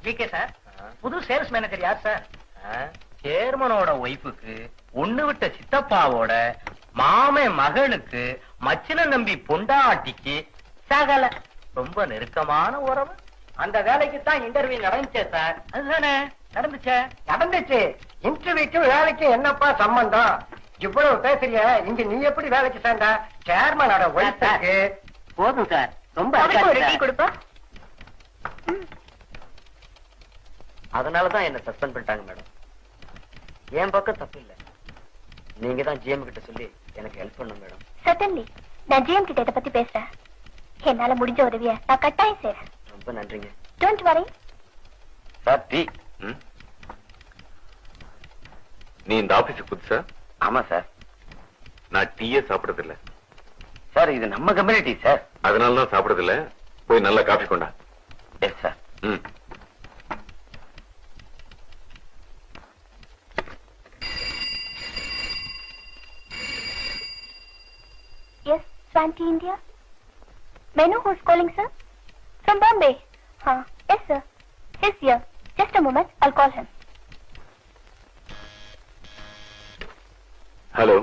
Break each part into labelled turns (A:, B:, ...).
A: VK sir, புது sales manager யார் sir?
B: சேர்மனோட ஒய்ஃபுக்கு ஒண்ணு விட்ட சித்தப்பாவோட மாமே மகளுக்கு மச்சின நம்பி பொண்டாட்டிக்கு சகல ரொம்ப நெருக்கமான உறவு.
A: அந்த வேலைக்கு தான் இன்டர்வியூ நடந்துச்சே சார்.
B: அதுதானே
A: நடந்துச்சு. இன்டர்வியூக்கும் வேலைக்கும் என்னப்பா சம்பந்தம்? இவ்வளவு பேசுறிய, இங்க நீ எப்படி வேலைக்கு சேர்ந்த? சேர்மனோட ஒய்ஃபுக்கு.
B: போதும் சார், ரொம்ப
C: கொடுப்பா.
B: அதனாலதான் என்ன சஸ்பெண்ட் பண்ணிட்டாங்க மேடம். என் பக்கம் தப்பு இல்ல, நீங்க தான் ஜிஎம் கிட்ட சொல்லி எனக்கு ஹெல்ப் பண்ணுங்க மேடம்.
C: சட்டன்லி, நான் ஜிஎம் கிட்ட இதை பத்தி பேசுறேன். என்னால முடிஞ்ச உதவிய நான் கட்டாயம் செய்றேன்.
B: ரொம்ப நன்றிங்க.
C: Don't worry.
D: Sir tea. நீ இந்த ஆபீஸுக்கு புதுசா?
B: ஆமா சார்.
D: நான் டீயே சாப்பிடுறது இல்ல
B: சார், இது நம்ம கம்யூனிட்டி சார்.
D: அதனாலதான் சாப்பிடுறது இல்ல. போய் நல்ல காஃபி கொண்டா.
B: Yes sir.
C: Yes, Swanti India. May I know who's calling, sir? From Bombay. Yes, sir. He's here. Just a moment, I'll call him.
D: Hello.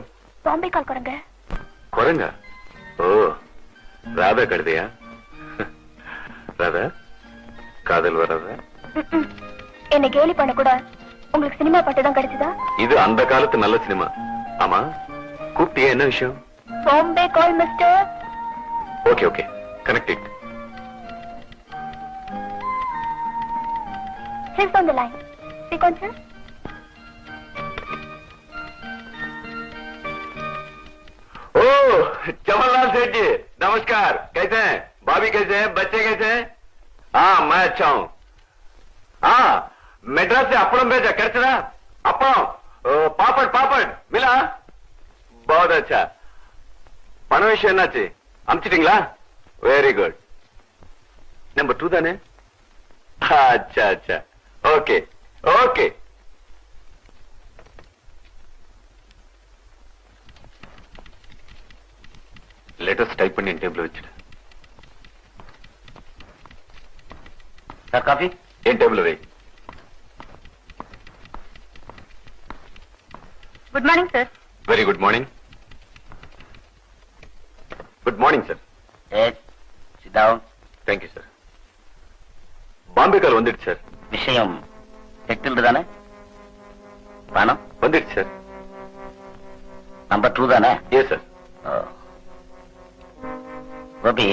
C: Bombay call करंगे.
D: குரங்கா? ஓ, ராதா கழுதையா? ராதா, காதல் வராதா?
C: என்ன கேலி பண்ண கூட உங்களுக்கு சினிமா பாட்டு தான் கிடைச்சதா?
D: இது அந்த காலத்து நல்ல சினிமா. ஆமா, கூப்பிட்டியா? என்ன விஷயம்?
C: Bombay call, mister.
D: Okay okay, connected.
C: He's on the line. Speak on, sir.
D: ओ जवाहरलाल सेठ जी नमस्कार. कैसे हैं? भाभी कैसे हैं? बच्चे कैसे हैं? हाँ, मैं अच्छा हूँ. हाँ, मेड्रास से अपड़म भेजा, कैसा? अपड़म, पापड़ पापड़ मिला? बहुत अच्छा. பண விஷயம் என்னாச்சு? அனுப்பிச்சிட்டீங்களா? Very good. நம்பர் 2 தானே? अच्छा अच्छा, ஓகே ஓகே. லெட்டர்ஸ் டைப் பண்ணி டேபிள் வச்சிடு.
B: Sir coffee?
D: என் டேபிள் வை.
C: Good morning, sir.
D: Very good morning. Good morning sir.
B: Yes, sit down.
D: Thank you sir. Bombay call வந்துடுச்சு சார்.
B: விஷயம் செட்டில்டு தானே? பணம்
D: வந்துடுச்சு சார்.
B: நம்பர் 2 தானே?
D: Yes sir.
B: கோபி,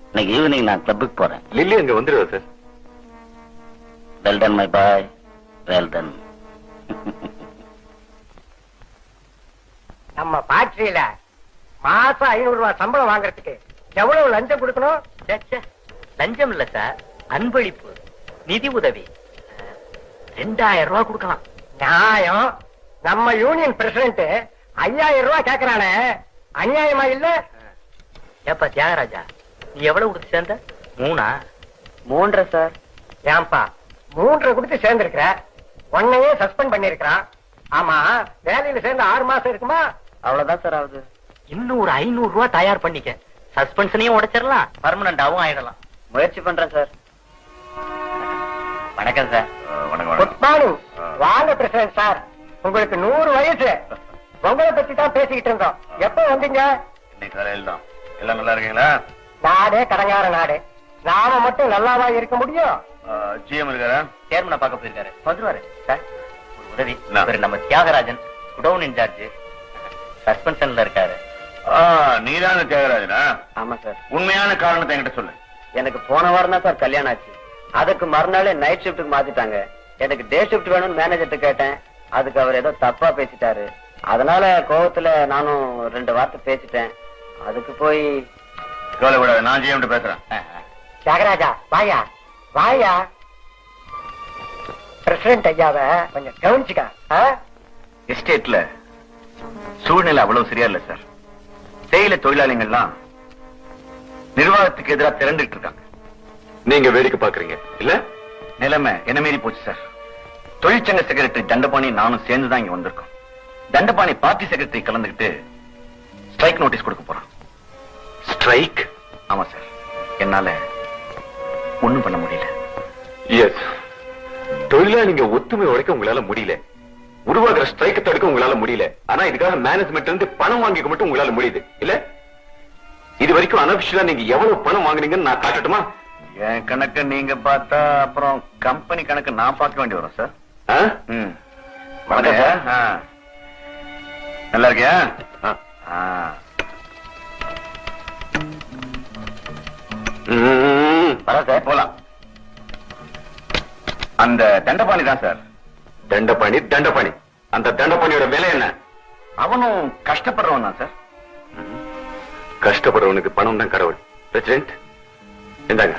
B: இன்னைக்கு ஈவினிங் நான் கிளப்புக்கு போறேன்.
D: லில்லி அங்க வந்துடுவா sir.
B: Well done my boy, well done.
A: நம்ம ஃபேக்டரியில மாசம் 500 ரூபாய் சம்பளம் வாங்குறதுக்கு எவ்வளவு லஞ்சம் கொடுக்கணும்?
B: லஞ்சம் இல்ல சார், அன்பளிப்பு, நிதி உதவி 2000 ரூபாய் கொடுக்கலாம்.
A: நியாயம். நம்ம யூனியன் பிரசிடென்ட் 5000 ரூபாய் கேக்குறானே, அநியாயமா இல்ல?
B: ஏப்பா தியாகராஜா, நீ எவ்வளவு கொடுத்து சேர்ந்த? 3.5 சார்.
A: ஏன்பா 3 கொடுத்து சேர்ந்திருக்கிற? உன்னையே சஸ்பெண்ட் பண்ணிருக்கிறான். ஆமா, வேலையில சேர்ந்து 6 மாசம் இருக்குமா?
B: அவ்வளவுதான் சார் ஆகுது. இன்னும் ஒரு 500 ரூபாய் தயார் பண்ணிக்க. சஸ்பென்ஷனையும் உடைச்சிடலாம், பர்மனண்டாவும் ஆயிடலாம். முயற்சி பண்றேன் சார். வணக்கம் சார்.
A: Good morning. வாங்க பிரசிடென்ட் சார். உங்களுக்கு 100 வயசு. உங்களை பத்தி தான் பேசிக்கிட்டு இருந்தோம். எப்ப வந்தீங்க?
D: இன்னைக்கு காலையில் தான். எல்லாம் நல்லா இருக்கீங்களா?
A: நாடே கடங்கார நாடு. நாம மட்டும் நல்லாவா இருக்க முடியும்?
D: ஜிஎம் இருக்காரா?
B: சேர்மனை பார்க்க போயிருக்காரு, வந்துருவாரு. சார் ஒரு உதவி. இவரு நம்ம தியாகராஜன், குடவுன் இன்சார்ஜ், சஸ்பென்ஷன்ல இருக்காரு.
D: நீதான தியாகராஜனா?
B: ஆமா சார்.
D: உண்மையான காரணத்தை என்கிட்ட சொல்லு.
B: எனக்கு போன வாரம் தான் சார் கல்யாணம் ஆச்சு. அதுக்கு மறுநாளே நைட் ஷிப்டுக்கு மாத்திட்டாங்க. எனக்கு டே ஷிப்ட் வேணும்னு மேனேஜர்ட்ட கேட்டேன். அதுக்கு அவர் ஏதோ தப்பா பேசிட்டாரு. அதனால கோவத்துல நானும் 2 வார்த்தை பேசிட்டேன். அதுக்கு போய்
D: கவலை விடாது, நான் ஜிஎம் பேசுறேன்.
A: தியாகராஜா வாயா வாயா. பிரசிடென்ட் ஐயாவ கொஞ்சம் கவனிச்சுக்க.
D: எஸ்டேட்ல சூழ்நிலை அவ்வளவு சரியா இல்ல சார். தேயிலை தொழிலாளிகள்லாம் நிர்வாகத்துக்கு எதிராக திரண்டுட்டு இருக்காங்க. நீங்க வேடிக்கை பாக்குறீங்க இல்ல? நிலைமை என்ன மீறி போச்சு சார். தொழிற்சங்க செக்ரட்டரி தண்டபாணி நானும் சேர்ந்துதான் இங்க வந்திருக்கோம். தண்டபாணி பார்ட்டி செக்ரட்டரி கலந்துகிட்டு ஸ்ட்ரைக் நோட்டீஸ் கொடுக்க போறோம். ஸ்ட்ரைக்? ஆமா சார். என்னால ஒண்ணும் பண்ண முடியல. எஸ், தொழிலாளிங்க ஒத்துமை உடைக்க உங்களால முடியல, உருவாகிற ஸ்ட்ரைக்க தடுக்க உங்களால முடியல. ஆனா இதுக்காக மேனேஜ்மெண்ட் இருந்து பணம் வாங்கிக்க மட்டும் உங்களால முடியுது இல்ல? இது வரைக்கும் அனபிஷியலா நீங்க எவ்வளவு பணம் வாங்குனீங்கன்னு நான் காட்டட்டுமா?
E: என் கணக்கு நீங்க பார்த்தா அப்புறம் கம்பெனி கணக்கு நான் பார்க்க வேண்டி வரும் சார்.
D: வணக்கம் சார்.
E: நல்லா இருக்கியா?
D: வரேன் சார்.
E: போலாம். அந்த தண்டபாணி தான் சார்.
D: தண்டபாணி? தண்டபாணி? அந்த தண்டபாணியோட விலை என்ன?
E: அவனும் கஷ்டப்படுறவன் தான் சார்.
D: கஷ்டப்படுறவனுக்கு பணம் தான் கடவுள். பிரசிடென்ட் இந்தாங்க,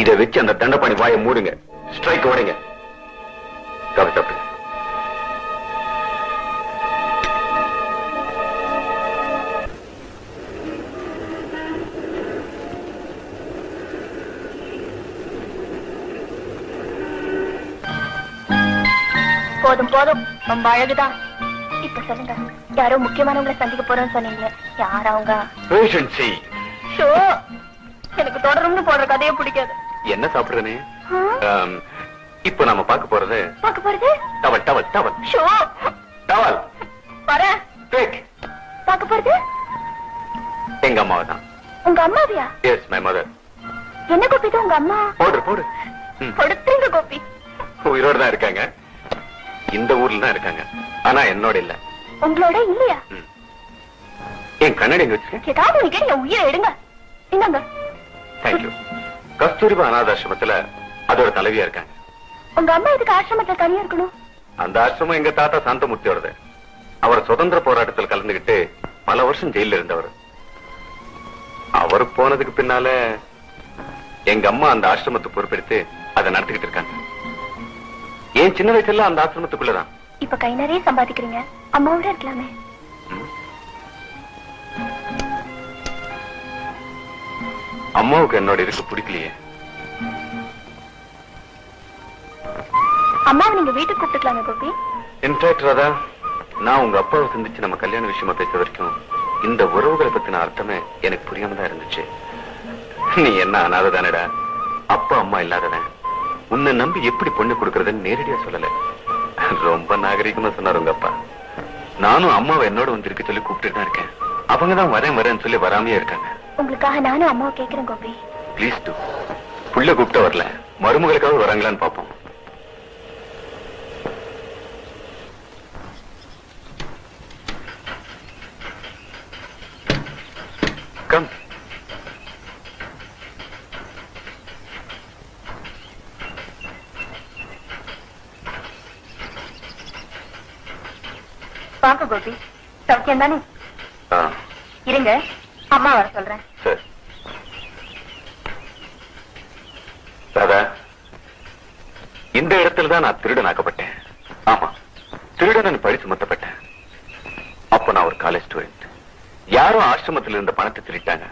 D: இதை வச்சு அந்த தண்டபாணி வாயை மூடுங்க, ஸ்ட்ரைக் உடைங்க. கவலை.
C: போதும் போதும், ரொம்ப அழகுதான். இப்ப சொல்லுங்க, யாரோ முக்கியமானவங்களை சந்திக்க போறோம்னு சொன்னீங்க. யார் அவங்க?
D: பேஷன்சி.
C: ஷோ, எனக்கு தொடரும்னு போடுற கதையே பிடிக்காது.
D: என்ன சாப்பிடுறேனே? இப்ப நாம பார்க்க போறது towel towel towel.
C: Show,
D: towel
C: வரேன். பார்க்க போறது
D: எங்க அம்மாவை தான்.
C: உங்க அம்மாவியா?
D: S, my mother.
C: என்ன கோபி தான் உங்க அம்மா?
D: போடு போடு.
C: கொடுத்துருங்க கோபி.
D: உயிரோட தான் இருக்காங்க, இந்த ஊர்ல தான் இருக்காங்க. ஆனா என்னோட இல்ல.
C: உங்களோட இல்லையா?
D: என் கண்ணாடி எங்க வச்சிருக்கேன்.
C: ஏதாவது நீங்க என் உயிரை எடுங்க. என்னங்க?
D: தேங்க்யூ. கஸ்தூரிபா அனாதாசிரமத்துல அதோட தலைவியா இருக்காங்க.
C: உங்க அம்மா இதுக்கு ஆசிரமத்துல தனியா இருக்கணும்?
D: அந்த ஆசிரமம் எங்க தாத்தா சாந்தமூர்த்தியோடது. அவர் சுதந்திர போராட்டத்தில் கலந்துகிட்டு பல வருஷம் ஜெயில இருந்தவர். அவர் போனதுக்கு பின்னால எங்க அம்மா அந்த ஆசிரமத்தை பொறுப்பெடுத்து அதை நடத்திக்கிட்டு இருக்காங்க. ஏன் சின்ன வயசுல அந்த ஆசிரமத்துக்குள்ளதான்.
C: இப்ப கை நிறைய சம்பாதிக்கிறீங்க, அம்மாவோட இருக்கலாமே.
D: அம்மாவுக்கு என்னோட இருக்கு பிடிக்கலையே.
C: அம்மாவை நீங்க வீட்டுக்கு கூப்பிட்டுக்கலாமே கோபி.
D: இன்ஃபேக்ட் ராதா, நான் உங்க அப்பாவை சந்திச்சு நம்ம கல்யாண விஷயமா பேச வரைக்கும் இந்த உறவுகளை பத்தின அர்த்தமே எனக்கு புரியாம தான் இருந்துச்சு. நீ என்ன அனாததானடா, அப்பா அம்மா இல்லாதவன், உன்னை நம்பி எப்படி பொண்ணு கொடுக்கறதுன்னு நேரடியா சொல்லல, ரொம்ப நாகரிகமா சொன்னார் உங்க அப்பா. நானும் அம்மாவை என்னோட வந்திருக்க சொல்லி கூப்பிட்டு தான் இருக்கேன். அவங்கதான் வரேன் வரேன்னு சொல்லி வராமையே இருக்காங்க.
C: உங்களுக்காக நானும் அம்மாவை கேட்கிறேன் கோபி.
D: Please do. புள்ள கூப்பிட்ட வரல, மருமகளுக்காக வராங்களான்னு பாப்போம். கம்.
C: பாக்க கோபி, சௌக்கியம் தானே? இருங்க, அம்மா வர சொல்றேன்.
D: சரி ராதா, இந்த இடத்துல தான் நான் திருடன் ஆக்கப்பட்டேன். ஆமா, திருடன் பழி சுமத்தப்பட்டேன். அப்ப நான் ஒரு காலேஜ் ஸ்டூடெண்ட். யாரும் ஆசிரமத்தில் இருந்த பணத்தை திருட்டாங்க.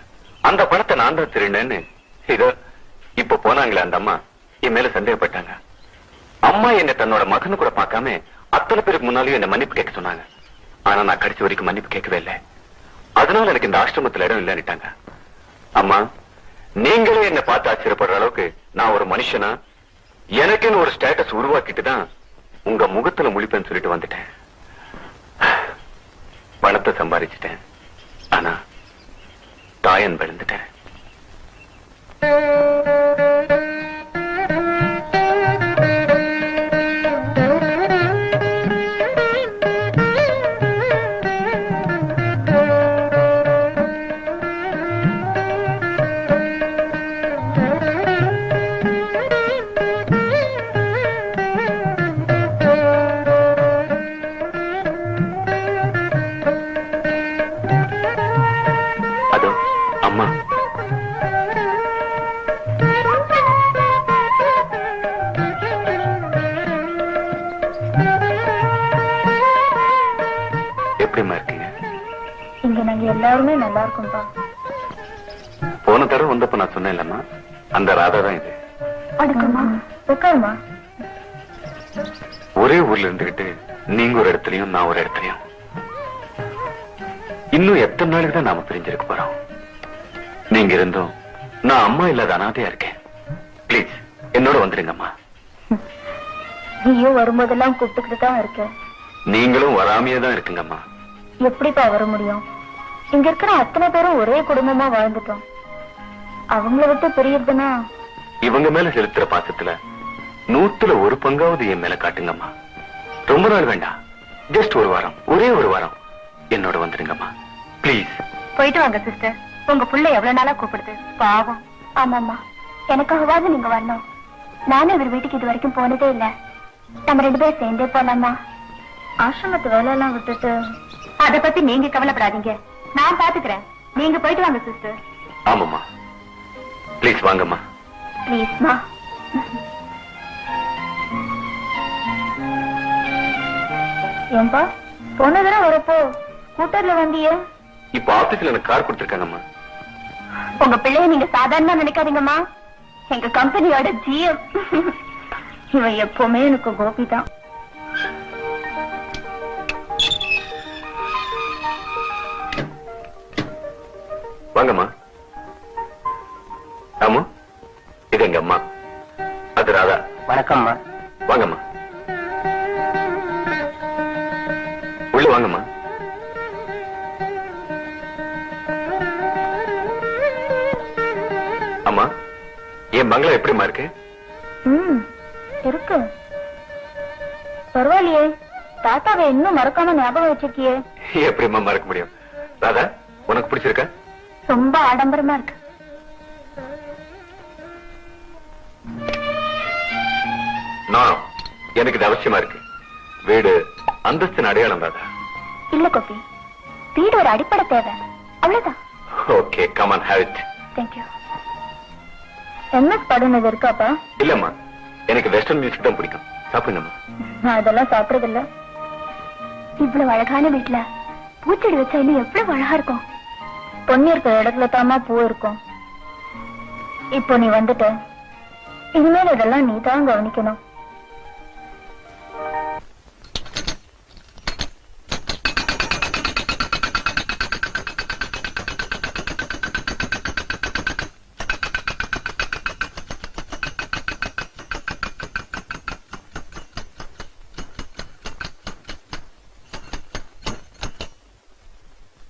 D: அந்த பணத்தை நான் தான் திருடேன்னு இதோ இப்ப போனாங்களே அந்த அம்மா என் மேல சந்தேகப்பட்டாங்க. அம்மா என்ன தன்னோட மகனு கூட பார்க்காம அத்தனை பேருக்கு முன்னாலேயும் என்ன மன்னிப்பு கேட்க சொன்னாங்க. ஆனா நான் கடைசி வரைக்கும் மன்னிப்பு கேட்கவே இல்லை. அதனால எனக்கு இந்த ஆசிரமத்துல இடம் இல்லைன்னுட்டாங்க. அம்மா, நீங்களே என்ன பார்த்து ஆச்சரியப்படுற அளவுக்கு நான் ஒரு மனுஷனா, எனக்குன்னு ஒரு ஸ்டேட்டஸ் உருவாக்கிட்டு தான் உங்க முகத்துல முழிப்பேன்னு சொல்லிட்டு வந்துட்டேன். பணத்தை சம்பாதிச்சிட்டேன், ஆனா தாயன் விழுந்துட்டேன். அம்மா, எப்படிமா இருக்கீங்க?
C: இங்க நாங்க எல்லாருமே நல்லா இருக்கோம்பா.
D: போன தடவை வந்தப்ப நான் சொன்னேன் இல்லம்மா, அந்த ராதா தான் இது.
C: அடுக்குமா, உட்காருமா.
D: ஒரே ஊர்ல இருந்துகிட்டு நீங்க ஒரு இடத்துலயும் நான் ஒரு இடத்துலயும். இன்னும் எத்தனை நாளுக்கு தான் நாம பிரிஞ்சிருக்க போறோம். நீங்க இருந்தும் நான் அம்மா இல்லாத அனாதையா இருக்கேன். பிளீஸ் என்னோட வந்துருங்கம்மா.
C: நீயும் வரும்போதெல்லாம் கூப்பிட்டுக்கிட்டு தான் இருக்க.
D: நீங்களும் வராமையே தான் இருக்குங்கம்மா.
C: எப்படிப்பா வர முடியும்? இங்க இருக்கிற அத்தனை பேரும் ஒரே குடும்பமா வாழ்ந்துட்டோம். அவங்கள விட்டு பிரியறதுன்னா
D: இவங்க மேல செலுத்துற பாசத்துல 100ல 1 பங்காவது என் மேல காட்டுங்கம்மா. ரொம்ப நாள் வேண்டாம், ஜஸ்ட் ஒரு வாரம், ஒரே ஒரு வாரம் என்னோட வந்துருங்கம்மா பிளீஸ்.
C: போயிட்டு வாங்க சிஸ்டர். உங்க புள்ள எவ்வளவு நாளா கூப்பிடுது பாவம். ஆமாம்மா, எனக்காகவாது நீங்க வரணும். நானும் இவர் வீட்டுக்கு இது வரைக்கும் போனதே இல்ல. நம்ம 2 பேரும் சேர்ந்தே போலாமா? ஆசிரமத்து வேலையெல்லாம் விட்டுட்டு. அத பத்தி நீங்க கவலைப்படாதீங்க, நான் பாத்துக்கிறேன். நீங்க போயிட்டு வாங்க சிஸ்டர்.
D: ஆமாம்மா, பிளீஸ் வாங்கம்மா.
C: ப்ளீஸ்மா. ஏன்பா போன தடவை வரப்போ ஸ்கூட்டர்ல வந்தியே?
D: இப்ப ஆபீஸ்ல எனக்கு கார் கொடுத்திருக்காங்கம்மா.
C: உங்க பிள்ளைய நீங்க சாதாரணமா நினைக்காதீங்கம்மா. எங்க கம்பெனியோட ஜிஎம். இவன் எப்பவுமே எனக்கு கோபி தான்.
D: வாங்கம்மா. ஆமா, இது எங்க அம்மா, அது ராதா.
A: வணக்கம்மா.
D: வாங்கம்மா, உள்ள வாங்கம்மா. அம்மா, என் பங்களா எப்படிமா இருக்கு?
C: இருக்கு. பரவாயில்லையே, தாத்தாவை இன்னும் மறக்காம ஞாபகம் வச்சிருக்கியே.
D: எப்படிமா மறக்க முடியும்? ராதா, உனக்கு பிடிச்சிருக்கா?
C: ரொம்ப ஆடம்பரமா இருக்கு.
D: நான் எனக்கு இது அவசியமா இருக்கு. வீடு அந்தஸ்தின் அடையாளம் ராதா.
C: இல்ல கோபி, வீடு ஒரு அடிப்படை தேவை, அவ்வளவுதான்.
D: Okay, come on, have it.
C: Thank you. MS படம் இருக்காப்பா?
D: இல்லம்மா, எனக்கு வெஸ்டர்ன் மியூசிக் தான் பிடிக்கும். சாப்பிடுங்கம்மா.
C: நான் அதெல்லாம் சாப்பிடுறது இல்ல. இவ்வளவு அழகான வீட்டுல பூச்செடி வச்சா இன்னும் எவ்வளவு அழகா இருக்கும். பொண்ணு இருக்கிற இடத்துல தாமா பூ இருக்கும். இப்போ நீ வந்துட்ட, இனிமேல் இதெல்லாம் நீ தான் கவனிக்கணும்.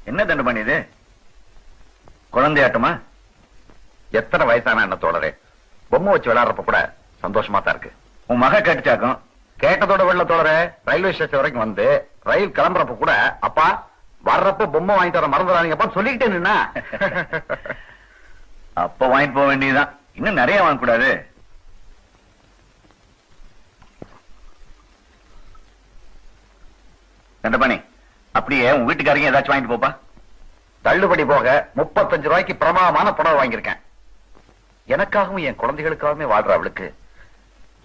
E: என்ன தண்டபாணி இது? குழந்தையாட்டமா? எத்தனை வயசான என்ன தோழரே, பொம்மை வச்சு விளையாடுறப்ப கூட சந்தோஷமா தான் இருக்கு. உன் மக கேட்டுச்சாக்கும். கேட்டதோட வெள்ள தோழரே, ரயில்வே ஸ்டேஷன் வரைக்கும் வந்து ரயில் கிளம்புறப்ப கூட அப்பா வர்றப்ப பொம்மை வாங்கி தர மறந்துடாதீங்கப்பா சொல்லிக்கிட்டே நின்னா. அப்ப வாங்கிட்டு போக வேண்டியதுதான், இன்னும் நிறைய வாங்க கூடாது. தண்டபாணி, அப்படியே உன் வீட்டுக்காரங்க ஏதாச்சும் வாங்கிட்டு போப்பா. தள்ளுபடி போக 35 ரூபாய்க்கு பிரமாதமான புடவை வாங்கியிருக்கேன். எனக்காகவும் என் குழந்தைகளுக்காகவுமே வாழ்ற அவளுக்கு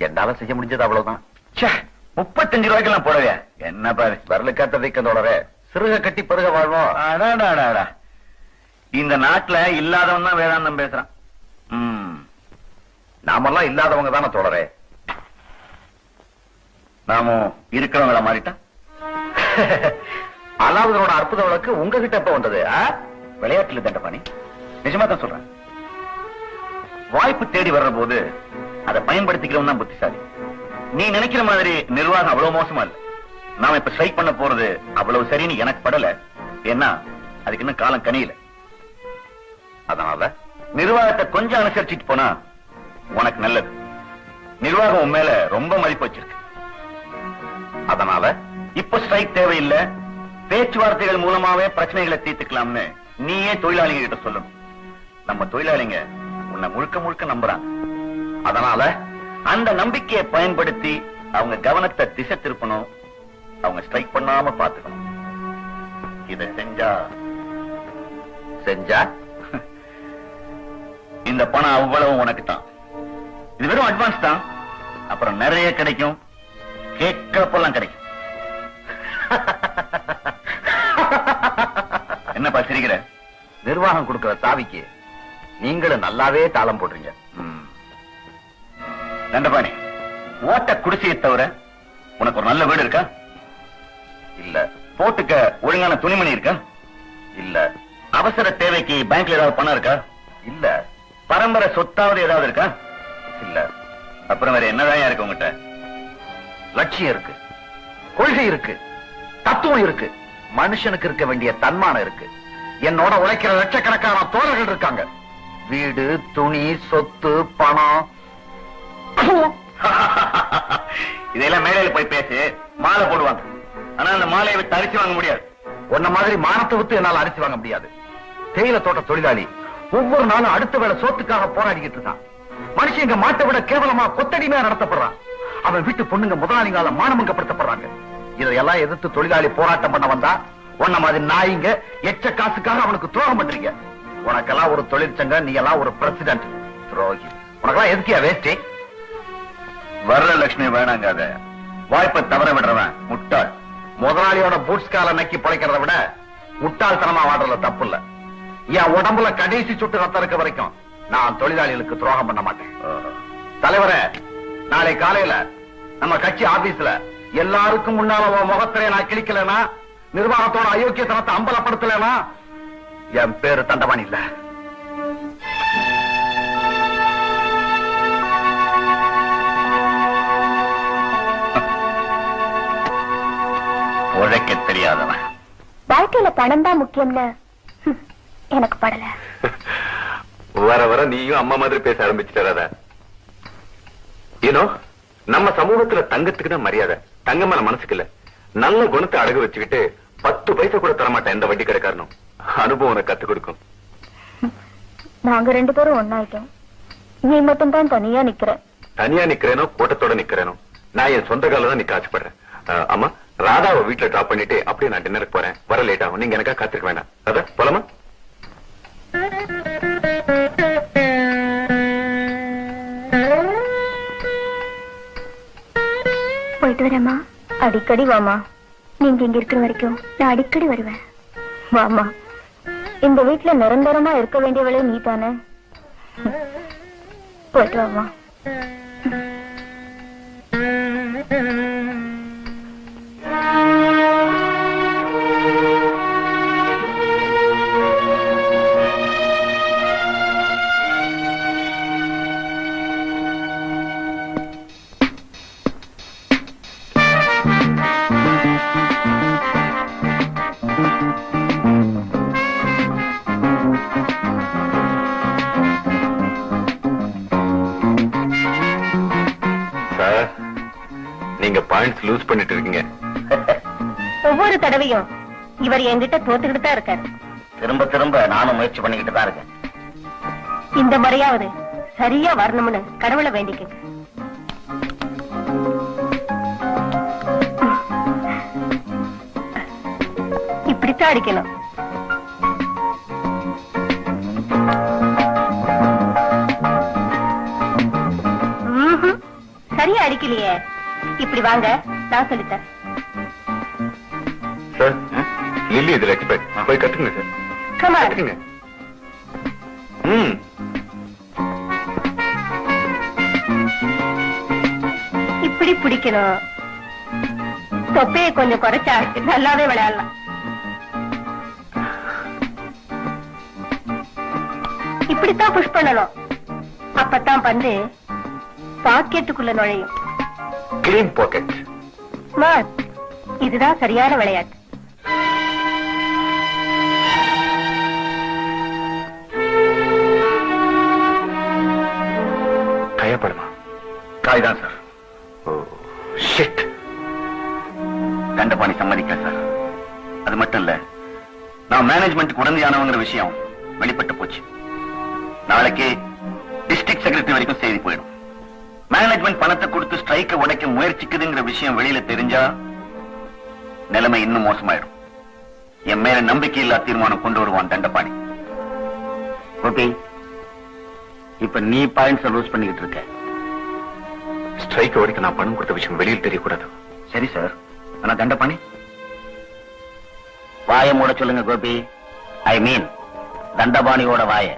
E: என்னால செய்ய முடிஞ்சது அவ்வளவுதான். 35 ரூபாய்க்கு எல்லாம் புடவையா? என்ன பாரு, வரலுக்காத்த வைக்கந்தோட சிறுக கட்டி பெருக வாழ்வோம். இந்த நாட்டுல இல்லாதவன் தான் வேதாந்தம் பேசுறான். நாமெல்லாம் இல்லாதவங்க தானே தோழரே. நாமும் இருக்கிறவங்கள மாறிட்டா. அலாவுதனோட அற்புத வழக்கு உங்ககிட்ட எப்ப வந்தது? விளையாட்டுல தண்டபாணி, நிஜமா தான் சொல்றேன். வாய்ப்பு தேடி வர்ற போது அதை பயன்படுத்திக்கிறவன் தான் புத்திசாலி. நீ நினைக்கிற மாதிரி நிர்வாகம் அவ்வளவு மோசமா இல்ல. நாம இப்ப ஸ்ட்ரைக் பண்ண போறது அவ்வளவு சரின்னு எனக்கு படல. ஏன்னா அதுக்கு இன்னும் காலம் கனியில. அதனால நிர்வாகத்தை கொஞ்சம் அனுசரிச்சுட்டு போனா உனக்கு நல்லது. நிர்வாகம் உன் மேல ரொம்ப மதிப்பு வச்சிருக்கு. அதனால இப்ப ஸ்ட்ரைக் தேவையில்லை, பேச்சுவார்த்தைகள் மூலமாவே பிரச்சனைகளை தீர்த்துக்கலாம்னு நீயே தொழிலாளிங்க கிட்ட சொல்லணும். நம்ம தொழிலாளிங்க உன்னை முழுக்க முழுக்க நம்புறாங்க. அதனால அந்த நம்பிக்கையை பயன்படுத்தி அவங்க கவனத்தை திசை திருப்பணும். அவங்க ஸ்ட்ரைக் பண்ணாம பாத்துக்கணும். இத செஞ்சா இந்த பணம் அவ்வளவு உனக்கு தான். இது வெறும் அட்வான்ஸ் தான். அப்புறம் நிறைய கிடைக்கும், கேட்கிறப்பெல்லாம் கிடைக்கும். என்னப்பா சிரிக்கிற? நிர்வாகம் கொடுக்கிற சாவிக்கு நீங்களும் நல்லாவே தாளம் போடுறீங்க. தண்டபாணி, ஓட்ட குடிசையை தவிர உனக்கு ஒரு நல்ல வீடு இருக்கா? இல்ல. போட்டுக்க ஒழுங்கான துணிமணி இருக்கா? இல்ல. அவசர தேவைக்கு பேங்க்ல ஏதாவது பணம் இருக்கா? இல்ல. பரம்பரை சொத்தாவது ஏதாவது இருக்கா? இல்ல. அப்புறம் வேற என்னதான் இருக்கு உங்ககிட்ட? லட்சியம் இருக்கு, கொள்கை இருக்கு, தத்துவம் இருக்கு, மனுஷனுக்கு இருக்க வேண்டிய தன்மானம் இருக்கு. என்னோட உழைக்கிற லட்சக்கணக்கான தோழர்கள் இருக்காங்க. வீடு, துணி, சொத்து, பணம். இதெல்லாம் மேடையில போய் பேசி மாலை போடுவாங்க. ஆனா அந்த மாலையை விட்டு அரிசி வாங்க முடியாது. உன்ன மாதிரி மானத்தை விட்டு என்னால அரிசி வாங்க முடியாது. தேயிலை தோட்ட தொழிலாளி ஒவ்வொரு நாளும் அடுத்த வேளை சோத்துக்காக போராடிக்கிட்டு இருக்கான். மனுஷன் இங்க மாட்டை விட கேவலமா கொத்தடிமையா நடத்தப்படுறான். அவன் வீட்டு பொண்ணுங்க முதலாளிங்கால மானமங்கப்படுத்தப்படுறாங்க. இதையெல்லாம் எதிர்த்து தொழிலாளி போராட்டம் பண்ண வந்தா உன்ன மாதிரி நாயிங்க எச்ச காசுக்காக அவனுக்கு துரோகம் பண்றீங்க. உனக்கெல்லாம் ஒரு தொழிற்சங்க, நீ எல்லாம் ஒரு பிரசிடென்ட். துரோகி. உனக்கெல்லாம் எதுக்கியா வேஸ்டி? வரலட்சுமி வேணாங்காத. வாய்ப்பை தவற விடுறவன் முட்டாள். முதலாளியோட பூட்ஸ் கால நக்கி பிழைக்கிறத விட முட்டாள்தனமா வாடுறதுல தப்பு இல்ல. என் உடம்புல கடைசி சுட்டு ரத்தம் இருக்க வரைக்கும் நான் தொழிலாளிகளுக்கு துரோகம் பண்ண மாட்டேன். தலைவரே, நாளை காலையில நம்ம கட்சி ஆபீஸ்ல எல்லாருக்கும் முன்னால உன் முகத்திலே நான் கிழிக்கலனா, நிர்வாகத்தோட அயோக்கியத்தனத்தை அம்பலப்படுத்தலனா என் பேரு தண்டவாணி இல்ல. உழைக்க தெரியாதவன்.
C: வாழ்க்கையில பணம் தான் முக்கியம்ல. எனக்கு படல.
D: வர வர நீயும் அம்மா மாதிரி பேச ஆரம்பிச்சுட்டாரா? ஏனோ நம்ம சமூகத்துல தங்கத்துக்கு தான் மரியாதை. தங்கமான மனசுக்கு இல்ல. நல்ல குணத்தை அடகு வச்சுக்கிட்டு 10 பைசா கூட தரமாட்டேன் எந்த வட்டி கடைக்காரனும். அனுபவம் உனக்கு கத்து கொடுக்கும்.
C: நாங்க 2 பேரும் ஒன்னாயிட்டோம். நீ மட்டும் தான் தனியா நிக்கிற.
D: தனியா நிக்கிறேனோ கூட்டத்தோட நிக்கிறேனோ, நான் என் சொந்த கால தான் நிக்க ஆசைப்படுறேன். அம்மா, ராதாவை வீட்டுல டிராப் பண்ணிட்டு அப்படியே நான் டின்னருக்கு போறேன். வர லேட் ஆகும். நீங்க எனக்கா காத்திருக்க வேண்டாம். அதான் போலாமா?
C: போயிட்டு வரேம்மா. அடிக்கடி வாமா. நீங்க இங்க இருக்கிற வரைக்கும் நான் அடிக்கடி வருவேன். வாமா. இந்த வீட்டுல நிரந்தரமா இருக்க வேண்டியவளே நீ தானே. போயிட்டு வாமா.
D: நீங்க பாயிண்ட்ஸ் லூஸ் பண்ணிட்டு இருக்கீங்க.
C: ஒவ்வொரு தடவையும் இவர் என்கிட்ட தோத்துக்கிட்டு தான் இருக்காரு.
E: திரும்ப திரும்ப நானும் முயற்சி பண்ணிக்கிட்டு தான் இருக்கேன்.
C: இந்த முறையாவது சரியா வரணும்னு கடவுளை வேண்டிக்க. இப்படித்தான் அடிக்கணும். சரியா அடிக்கலையே. இப்படி வாங்க, நான் சொல்லித்தரேன்.
D: சார், லில்லி இதுல எக்ஸ்பர்ட். போய் கத்துங்க சார்.
C: Come on.
D: கத்துக்குங்க.
C: இப்படி பிடிக்கணும். தொப்பையை கொஞ்சம் குறைச்சா நல்லாவே விளையாடலாம். இப்படித்தான் புஷ் பண்ணணும். அப்பதான் பந்து பாக்கெட்டுக்குள்ள நுழையும்.
D: Clean pocket.
C: இதுதான் சரியான விளையாட்டு.
D: காயப்படுமா?
E: காய்தான் சார்.
D: ஷிட்.
E: தண்டபாணி சம்மதிக்கல சார். அது மட்டும் இல்ல, நான் மேனேஜ்மெண்ட் உடந்தையானவங்கிற விஷயம் வெளிப்பட்டு போச்சு. நாளைக்கு டிஸ்ட்ரிக்ட் செக்ரட்டரி வரைக்கும் செய்தி போயிடும். மேனேஜ்மெண்ட் பணத்தை கொடுத்து ஸ்ட்ரைக்கை உடைக்க முயற்சிக்குதுங்கிற விஷயம் வெளியில தெரிஞ்சா நிலைமை இன்னும் மோசமாயிடும். என் மேல நம்பிக்கை இல்லா தீர்மானம் கொண்டு வருவான் தண்டபாணி. கோபி, இப்ப நீ பாயிண்ட்ஸ் லூஸ் பண்ணிக்கிட்டு இருக்க.
D: ஸ்ட்ரைக் உடைக்க நான் பணம் கொடுத்த விஷயம் வெளியில் தெரியக்கூடாது.
E: சரி சார். ஆனா தண்டபாணி, வாய மூட சொல்லுங்க கோபி. ஐ மீன் தண்டபாணியோட வாய.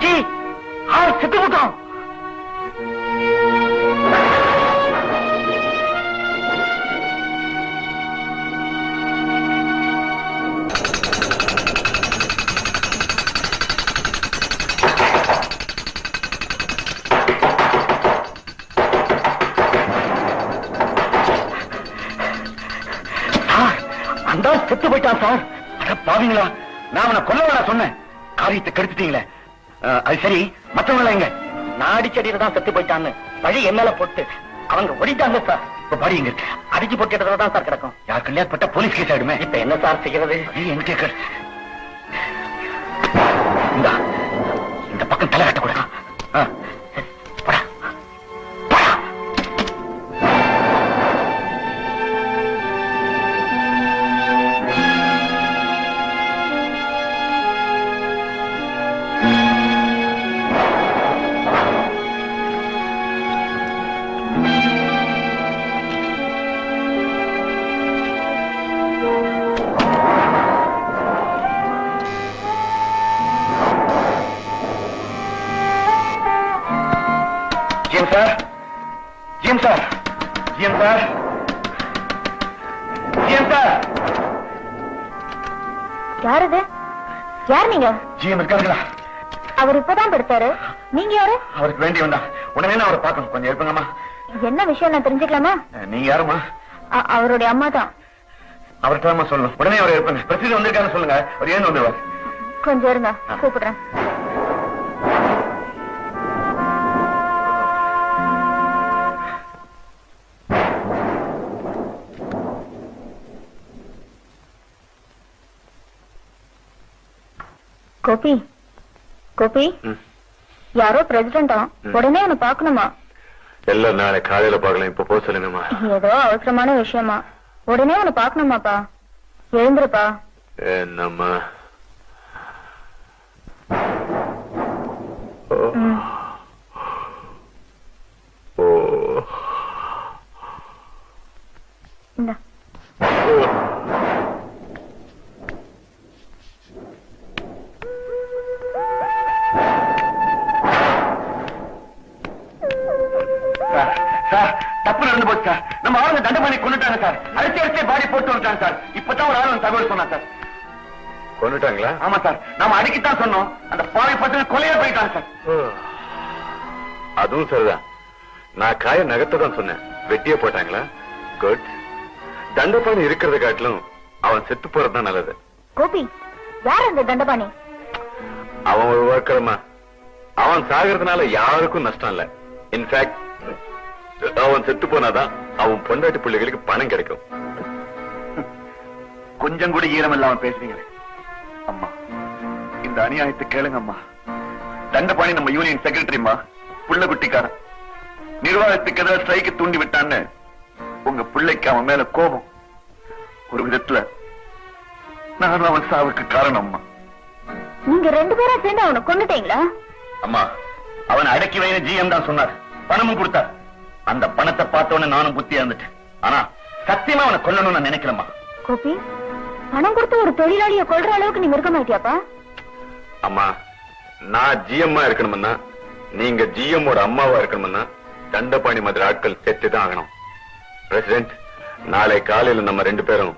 E: போச்சு, ஆள் செத்து போட்டான். அந்த செத்து போயிட்டான் சார். அட பாவீங்களா, நான் அவனை கொல்ல சொன்னேன், காரியத்தை கெடுத்துட்டீங்களே. அது சரி, மற்றவங்கள எங்க? நாடிச்செடியில தான் செத்து போயிட்டான்னு வழி என்னால போட்டு அவங்க ஓடிட்டாங்க சார். இப்ப பாடி எங்க இருக்கு? அடிச்சு போட்டு தான் சார் கிடக்கும். யார் கல்யாணம் பட்ட போலீஸ் கேஸ் ஆயிடுமே. இப்ப என்ன சார் செய்யறது? என்ன கேட்க, இந்த பக்கம் தலை கட்ட கொடுக்கும்.
C: யாரு? யார் நீங்க?
E: ஜிஎம் இருக்காங்களா?
C: அவர் இப்பதான் படுத்தாரு. நீங்க யாரு?
E: அவருக்கு வேண்டி வந்தா உடனே அவரை பார்க்கணும். கொஞ்சம் இருப்பங்கம்மா.
C: என்ன விஷயம் நான் தெரிஞ்சுக்கலாமா?
E: நீங்க யாருமா?
C: அவருடைய அம்மா தான்.
E: அவர்கிட்ட சொல்லணும். உடனே அவரை இருப்பங்க. பிரசிடன்ட் வந்திருக்கான்னு சொல்லுங்க. அவர் ஏன் வந்துருவார்?
C: கொஞ்சம் இருங்க, கூப்பிடுறேன். கோபி, கோபி, யாரோ பிரசிடண்டா, உடனே அவனை பாக்கணுமா?
D: எல்லாம் நாளை காலையில பாக்கலாம். இப்ப போக சொல்லுங்கம்மா.
C: ஏதோ அவசரமான விஷயமா, உடனே அவனை பாக்கணுமாப்பா. எழுந்துருப்பா.
D: என்னம்மா?
C: இந்த
E: சார், தப்பு நடந்து போச்சு சார். நம்ம ஆளுங்க தண்டபாணி கொண்டுட்டாங்க சார். அடிச்சு பாடி போட்டு வந்துட்டாங்க சார். இப்பதான் ஒரு ஆள் தகவல் சொன்னா சார்.
D: கொண்டுட்டாங்களா?
E: ஆமா சார், நாம அடிக்கத்தான் சொன்னோம். அந்த பாவை பசங்க கொலையா போயிட்டாங்க சார்.
D: அதுவும் சரிதான். நான் காய நகர்த்ததான் சொன்னேன். வெட்டியே போட்டாங்களா? குட். தண்டபாணி இருக்கிறத காட்டிலும் அவன் செத்து போறதுதான் நல்லது.
C: கோபி, யார் அந்த தண்டபாணி?
D: அவன் ஒரு வாக்கரமா. அவன் சாகிறதுனால யாருக்கும் நஷ்டம் இல்ல. இன்ஃபேக்ட் அவன் செத்து போனாதான் அவன் பொண்டாட்டி பிள்ளைகளுக்கு பணம் கிடைக்கும்.
E: கொஞ்சம் கூட ஈரம் இல்லாம பேசுறீங்களே அம்மா. இந்த அநியாயத்தை கேளுங்க அம்மா. தண்டபாணி நம்ம யூனியன் செக்ரட்டரிமா, புள்ள குட்டிக்காரன். நிர்வாகத்துக்கு ஏதாவது ஸ்ட்ரைக்கு தூண்டி விட்டான்னு உங்க பிள்ளைக்கு அவன் மேல கோபம். ஒரு விதத்துல நான் அவன் சாவுக்கு காரணம் அம்மா.
C: நீங்க ரெண்டு பேரும் சேர்ந்து அவனை கொண்டுட்டீங்களா?
E: அம்மா, அவனை அடக்கி வைன்னு ஜிஎம் தான் சொன்னார். பணமும் கொடுத்தார். அந்த பணத்தை பார்த்தோன்னு நானும் புத்தி இருந்துட்டேன். ஆனா சத்தியமா அவனை கொல்லணும்னு நான் நினைக்கலம்மா.
C: கோபி, பணம் கொடுத்து ஒரு தொழிலாளியை கொல்ற அளவுக்கு நீ இருக்க மாட்டியாப்பா?
D: அம்மா, நான் ஜிஎம்மா இருக்கணும்னா, நீங்க ஜிஎம்மோட அம்மாவா இருக்கணும்னா தண்டபாணி மாதிரி ஆட்கள் செத்துதான் ஆகணும். பிரசிடென்ட், நாளை காலையில நம்ம ரெண்டு பேரும்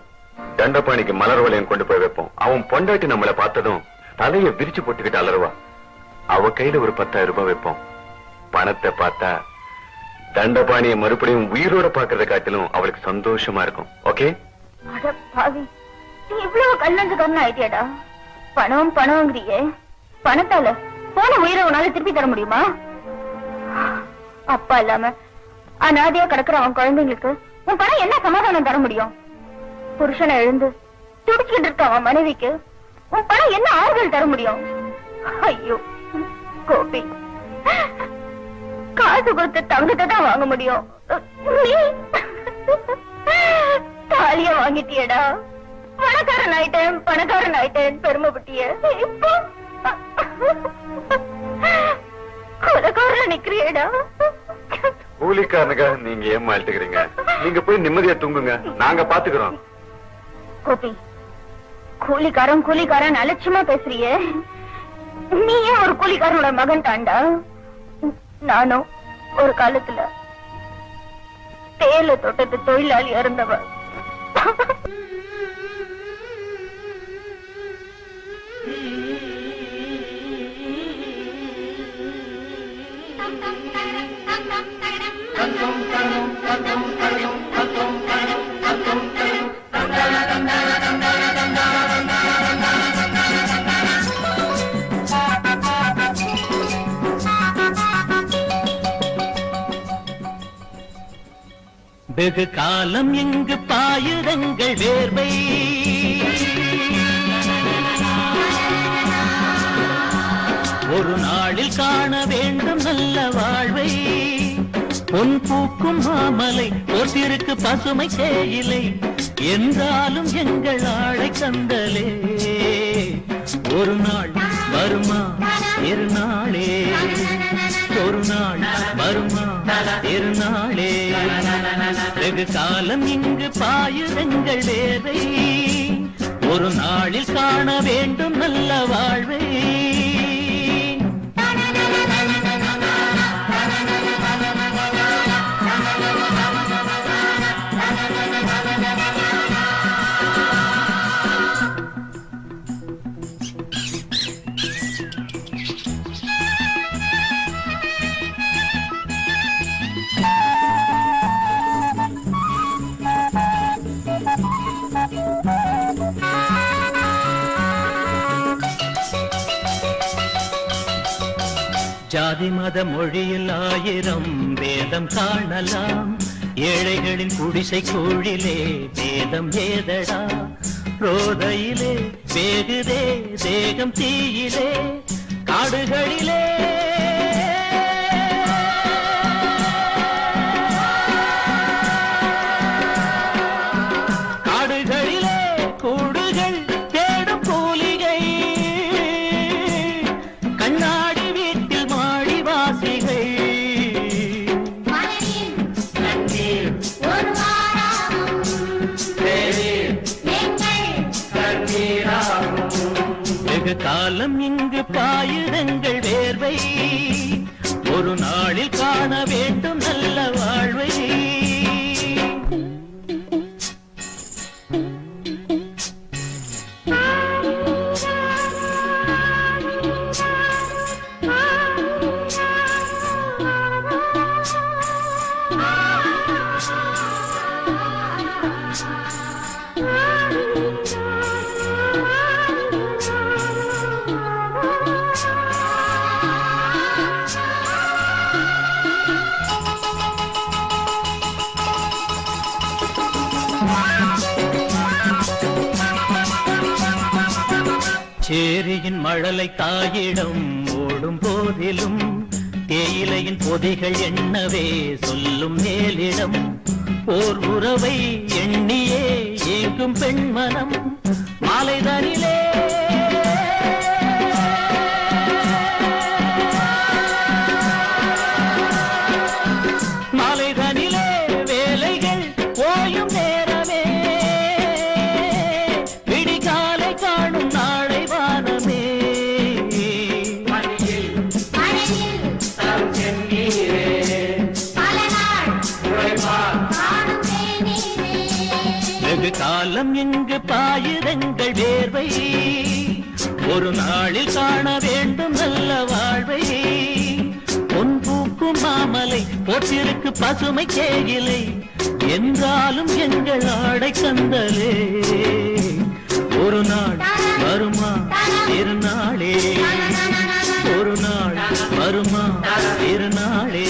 D: தண்டபாணிக்கு மலர் வளையம் கொண்டு போய் வைப்போம். அவன் பொண்டாட்டி நம்மளை பார்த்ததும் தலையை விரிச்சு போட்டுக்கிட்டு அலறுவா. அவ கையில ஒரு 10,000 ரூபாய் வைப்போம். பணத்தை பார்த்தா தண்டபாணியை மறுபடியும் உயிரோட பாக்குறத காட்டிலும் அவளுக்கு சந்தோஷமா இருக்கும். ஓகே?
C: நீ இவ்வளவு கல்லஞ்சக்காரன் ஆயிட்டியாடா. பணம் பணம்ங்கிறியே, பணத்தால போன உயிரை உன்னால திருப்பி தர முடியுமா? அப்பா இல்லாம அநாதையா கிடக்குற அவன் குழந்தைங்களுக்கு உன் பணம் என்ன சமாதானம் தர முடியும்? புருஷனை எழுந்து துடிச்சுக்கிட்டு இருக்க அவன் மனைவிக்கு உன் பணம் என்ன ஆறுதல் தர முடியும்? ஐயோ கோபி, காசு கொடுத்து தங்கத்தை தான் வாங்க முடியும். நீ தாலிய வாங்கிட்டியடா. பணக்காரன் ஆயிட்டேன் பணக்காரன் ஆயிட்டேன் பெருமைப்பட்டிய. இப்போ கொலைக்காரன் நிக்கிறியடா.
D: கூலிக்காரனுக்காக நீங்க ஏமாட்டுக்கிறீங்க. நீங்க போய் நிம்மதியா தூங்குங்க, நாங்க பாத்துக்கிறோம்.
C: கோபி, கூலிக்காரன் கூலிக்காரன் அலட்சியமா பேசுறியே. நீயே ஒரு கூலிக்காரனோட மகன் தாண்டா. நானும் ஒரு காலத்துல தேயிலை தோட்டத்து தொழிலாளியா இருந்தவ.
F: வெகு காலம் எங்கு பாயுதங்கள் வேர்வை, ஒரு நாளில் காண வேண்டும் நல்ல வாழ்வை. பொன் பூக்கும் மாமலை போட்டிருக்கு பசுமை தேயிலை, என்றாலும் எங்கள் ஆடை கந்தலே. ஒரு நாள் வருமா இருநாளே, ஒரு நாள் வருமா இருநாளே. வெகு காலம் இங்கு பாயுதங்கள் வேர்வை, ஒரு நாளில் காண வேண்டும் நல்ல வாழ்வை. ஜாதி மத மொழியில் ஆயிரம் வேதம் காணலாம், ஏழைகளின் குடிசை கூழிலே வேதம் ஏதடா. ரோதையிலே வேகுதே தேகம் தீயிலே, காடுகளிலே கூடுகள் தேடும் கூலிகை, கண்ணாடி வீட்டில் மாடி வாசிகை. வெகு காலம் இங்கு பாயுதங்கள் வேர்வை, ஒரு நாளில் காண வேண்டும் நல்ல வாழ்வை. சேரியின் மழலை தாயிடம் ஓடும் போதிலும், தேயிலையின் பொதிகள் எண்ணவே சொல்லும் மேலிடம். ஓர் உறவை எண்ணியே ஏங்கும் பெண்மனம், மாலைதனிலே மாலைதனிலே வேலைகள் ஓயும் நேரமே, விடிகாலை காணும் நாளை வானமே. வெகு காலம் எங்கு பாயுதங்கள் வேர்வை, ஒரு நாளில் காண வேண்டும் நல்ல வாழ்வை. பொன் பூக்கும் மாமலை போட்டிருக்கு பசுமை தேயிலை, என்றாலும் எங்கள் ஆடை கந்தலே. ஒரு நாள் வருமா இருநாளே, ஒரு நாள் வருமா இருநாளே.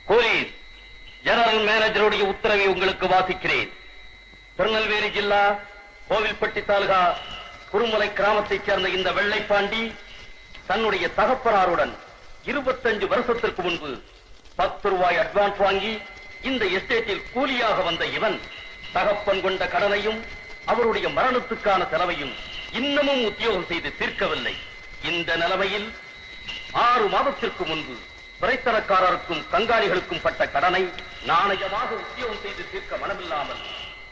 G: போலீஸ் ஜெனரல் மேனேஜருடைய உத்தரவை உங்களுக்கு வாசிக்கிறேன். திருநெல்வேலி ஜில்லா கோவில்பட்டி தாலுகா குருமலை கிராமத்தைச் சேர்ந்த இந்த வெள்ளைப்பாண்டி தன்னுடைய தகப்பனாருடன் 25 வருஷத்திற்கு முன்பு 10 ரூபாய் அட்வான்ஸ் வாங்கி இந்த எஸ்டேட்டில் கூலியாக வந்த இவன் தகப்பன் கொண்ட கடனையும் அவருடைய மரணத்துக்கான செலவையும் இன்னமும் உத்தியோகம் செய்து தீர்க்கவில்லை. இந்த நிலைமையில் 6 மாதத்திற்கு முன்பு துறைத்தனக்காரருக்கும் கங்காணிகளுக்கும் பட்ட கடனை நாணயமாக உத்தியோகம் செய்து தீர்க்க மனமில்லாமல்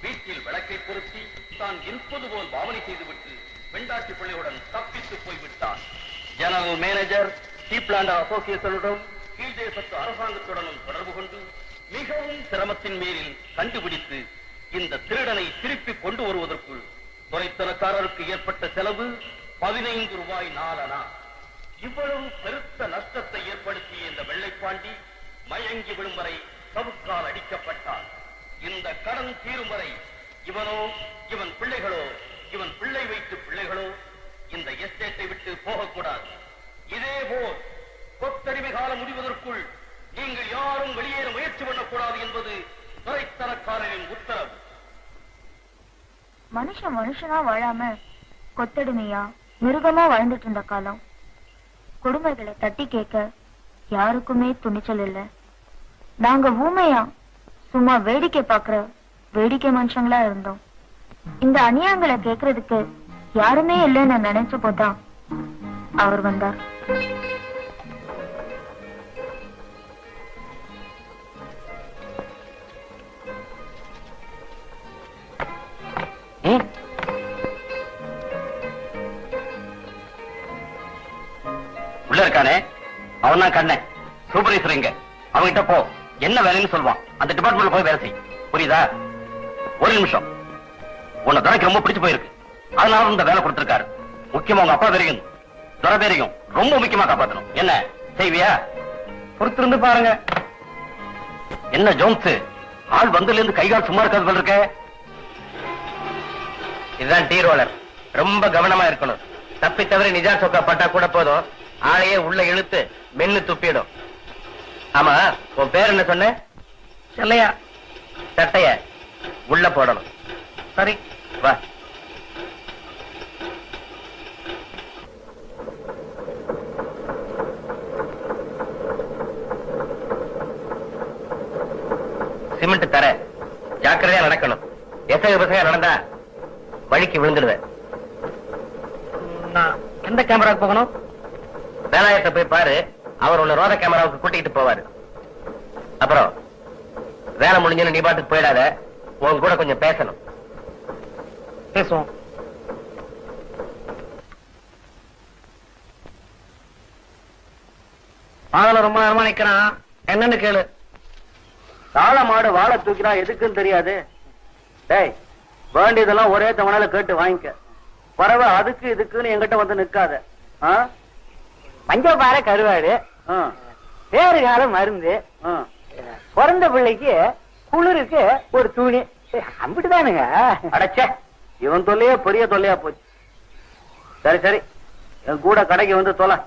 G: வீட்டில் விளக்கை பொருத்தி தான் இருப்பது போல் பாவனை செய்துவிட்டு பெண்டாட்சி பிள்ளையுடன் தப்பித்து போய்விட்டார். ஜெனரல் மேனேஜர் ஸ்டீப்லாண்ட் அசோசியேஷனுடன் கீழ்தேசத்து அரசாங்கத்துடனும் தொடர்பு கொண்டு மிகவும் சிரமத்தின் மேலில் கண்டுபிடித்து இந்த திருடனை திருப்பி கொண்டு வருவதற்குள் துறைத்தனக்காரருக்கு ஏற்பட்ட செலவு 15 ரூபாய் 4 அணா. இவ்வளவு பெருத்த நஷ்டத்தை ஏற்படுத்திய இந்த வெள்ளைப்பாண்டி மயங்கி விழும் வரை சவுக்கால் அடிக்கப்பட்டார். இந்த கடன் தீரும் வரை இவனோ இவன் பிள்ளைகளோ இவன் பிள்ளை வைத்து பிள்ளைகளோ இந்த எஸ்டேட்டை விட்டு போகக்கூடாது. இதேபோல் கொத்தடிமை காலம் முடிவதற்குள் நீங்கள் யாரும் வெளியேற முயற்சி பண்ணக்கூடாது என்பது துறைத்தனக்காரரின் உத்தரவு.
C: மனுஷனா வாழாம கொத்தடிமையா மிருகமா வாழ்ந்துட்டு இருந்த காலம். கொடுமைகளை தட்டி கேட்க யாருக்குமே துணிச்சல் இல்ல. நாங்க ஊமையா சும்மா வேடிக்கை பாக்குற வேடிக்கை மனுஷங்களா இருந்தோம். இந்த அநியாயங்களை கேக்குறதுக்கு யாருமே இல்லைன்னு நினைச்ச போதான் அவர் வந்தார்.
G: உள்ள இருக்கானே அவன் தான் கண்ணன் சூப்பர்வைசர். இங்க அவன்கிட்ட போ, என்ன வேலைன்னு சொல்லுவான். அந்த டிபார்ட்மெண்ட்ல போய் வேலை செய், புரியுதா? ஒரு நிமிஷம், உன்னை துறைக்கு ரொம்ப பிடிச்சு போயிருக்கு, அதனால இந்த வேலை கொடுத்திருக்காரு. முக்கியமா உங்க அப்பா பேரையும் துறை பேரையும் ரொம்ப முக்கியமா காப்பாற்றணும். என்ன செய்வியா? பொறுத்திருந்து பாருங்க. என்ன ஜோன்ஸ், ஆள் வந்ததுல இருந்து கைகால் சும்மா இருக்காது போல இருக்க.
B: இதுதான் டீ ரோலர், ரொம்ப கவனமா இருக்கணும். தப்பி தவிர நிஜா சொக்கா பட்டா கூட போதும், ஆளையே உள்ள இழுத்து மென்னு துப்பிடும். ஆமா, உன் பேர் என்ன சொன்ன? செல்லையா. சட்டைய உள்ள போடணும். சரி வா. சிமெண்ட் தர ஜாக்கிரதையா நடக்கணும். எசக நடந்தா வழிக்கு விழுந்துடுவேன். எந்த கேமராவுக்கு போகணும்? வேலாயத்தை போய் பாரு, அவர் உள்ள ரோத கேமராவுக்கு கூட்டிட்டு போவாரு. அப்புறம் வேலை முடிஞ்சு நீ பாட்டுக்கு போயிடாத, உன் கூட கொஞ்சம் பேசணும். பேசுவோம். பாதல ரொம்ப நேரமா நிக்கிறான், என்னன்னு கேளு.
E: தாள மாடு வாழை தூக்கினா எதுக்குன்னு தெரியாது. டேய், வேண்டியதெல்லாம் ஒரே தவணையில கேட்டு வாங்கிக்க. பறவை அதுக்கு இதுக்குன்னு எங்கிட்ட வந்து நிக்காத.
A: பஞ்சபார கருவாடு, பேரு கால மருந்து, பிறந்த பிள்ளைக்கு குளிருக்கு ஒரு துணி, அப்படிதானுங்க.
E: அடைச்ச இவன் தொல்லையே பெரிய தொல்லையா போச்சு. சரி சரி, என் கூட கடைக்கு வந்து தொலை.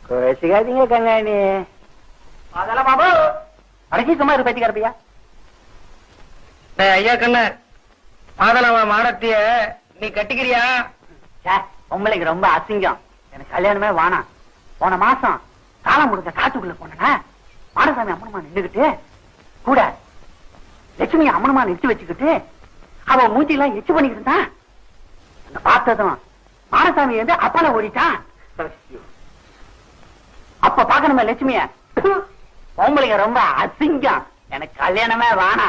A: பேசிக்காதீங்க கண்ணாணி. அதெல்லாம் பாபு அடைச்சி சும்மா இரு பேசிக்காரப்பையா.
B: ஐயா கண்ண, மாதளவ மாடத்திய நீ கட்டிக்கிறியா?
A: உங்களுக்கு ரொம்ப அசிங்கம், எனக்கு கல்யாணமே வானா. போன மாசம் காலம் முடிஞ்ச காட்டுக்குள்ள போனா மாடசாமி அம்மனமா நின்றுகிட்டு கூட லட்சுமி அம்மனமா நிறுத்தி வச்சுக்கிட்டு அவன் மூஞ்சி எல்லாம் எச்சு பண்ணிக்கிட்டு இருந்தான். பார்த்ததும் மாடசாமி வந்து அப்பால ஓடிட்டான். அப்ப பாக்கணுமே லட்சுமிய. உங்களுக்கு ரொம்ப அசிங்கம், எனக்கு கல்யாணமே வானா.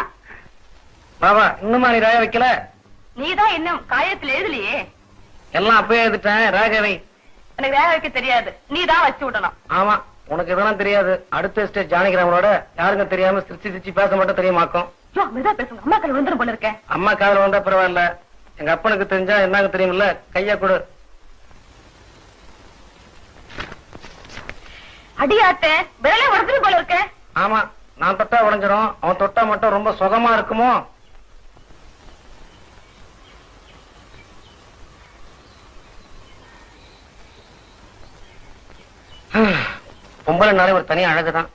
B: பாபா இன்னுமா நீ ராக வைக்கல?
C: நீதான் இன்னும் காயத்துல எழுதலையே.
B: எல்லாம் அப்பயே எழுதிட்டேன், ராகவை.
C: எனக்கு வேக வைக்க தெரியாது, நீதான் வச்சு விடணும்.
B: ஆமா, உனக்கு இதெல்லாம் தெரியாது. அடுத்த ஸ்டேஜ் ஜானகிராமனோட யாருங்க தெரியாம சிரிச்சு சிரிச்சு பேச மட்டும் தெரியுமாக்கும்.
C: பேசுங்க, அம்மா கால வந்துடும் போல இருக்கேன்.
B: அம்மா காதல வந்தா பரவாயில்ல, எங்க அப்பனுக்கு தெரிஞ்சா என்னங்க தெரியுமில்ல. கையா கொடு.
C: அடியாட்ட விரலே உடஞ்சிடும் போல இருக்க.
B: ஆமா, நான் தொட்டா உடஞ்சிரும், அவன் தொட்டா மட்டும் ரொம்ப சுகமா இருக்குமோ.
A: பொம்பளைனாலே ஒரு தனி அழகுதான்.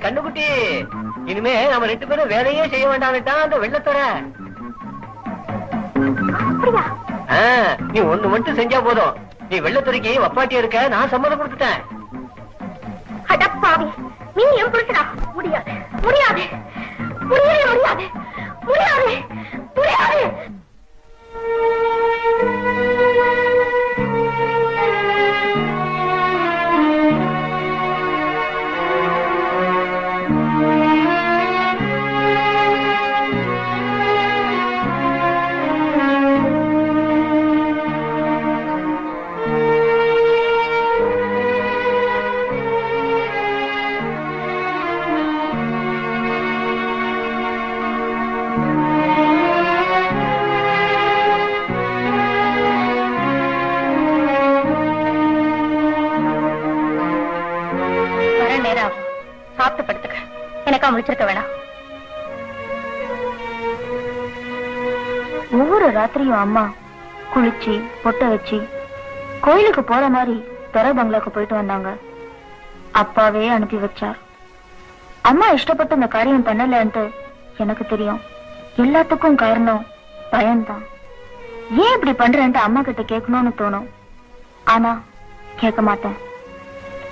A: கண்ணுக்குட்டி, இனிமே நம்ம 2 பேரும் வேலையே செய்ய வேண்டாம்னுட்டான் அந்த வெள்ளத்தோட. நீ ஒண்ணு மட்டும் செஞ்சா போதும். நீ வெள்ளத்துறைக்கு வப்பாட்டியா இருக்க, நான் சம்மதம் கொடுத்துட்டேன்.
C: நீ என் புடிச்சா முடியாது, முடியாது, முடியவே முடியாது, முடியாது, முடியாது. சாப்பிட்டு படுத்துக்க, எனக்கா முடிச்சிருக்க வேணாம். ஒவ்வொரு ராத்திரியும் அம்மா குளிச்சு பொட்ட வச்சு கோயிலுக்கு போற மாதிரி பெற பங்களாக்கு போயிட்டு வந்தாங்க. அப்பாவே அனுப்பி வச்சார். அம்மா இஷ்டப்பட்டு இந்த காரியம் பண்ணலன்ட்டு எனக்கு தெரியும். எல்லாத்துக்கும் காரணம் பயம்தான். ஏன் இப்படி பண்றேன்ட்டு அம்மா கிட்ட கேட்கணும்னு தோணும். ஆனா கேட்க மாட்டேன்.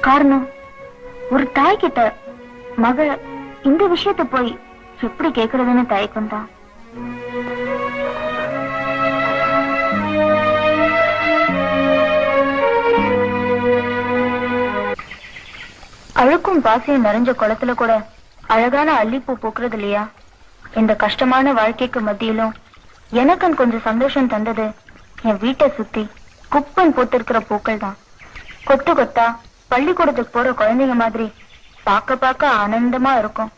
C: காரணம், ஒரு தாய் கிட்ட மக இந்த விஷயத்த போய் எப்படி கேக்குறதுன்னு தயக்கம் தான். அழுக்கும் பாசியும் நிறைஞ்ச குளத்துல கூட அழகான அல்லிப்பூ பூக்குறது இல்லையா? இந்த கஷ்டமான வாழ்க்கைக்கு மத்தியிலும் எனக்கு கொஞ்சம் சந்தோஷம் தந்தது என் வீட்டை சுத்தி குப்பன் போட்டிருக்கிற பூக்கள் தான். கொத்து கொத்தா பள்ளிக்கூடத்துக்கு போற குழந்தைங்க மாதிரி பார்க்க பார்க்க ஆனந்தமா இருக்கும்.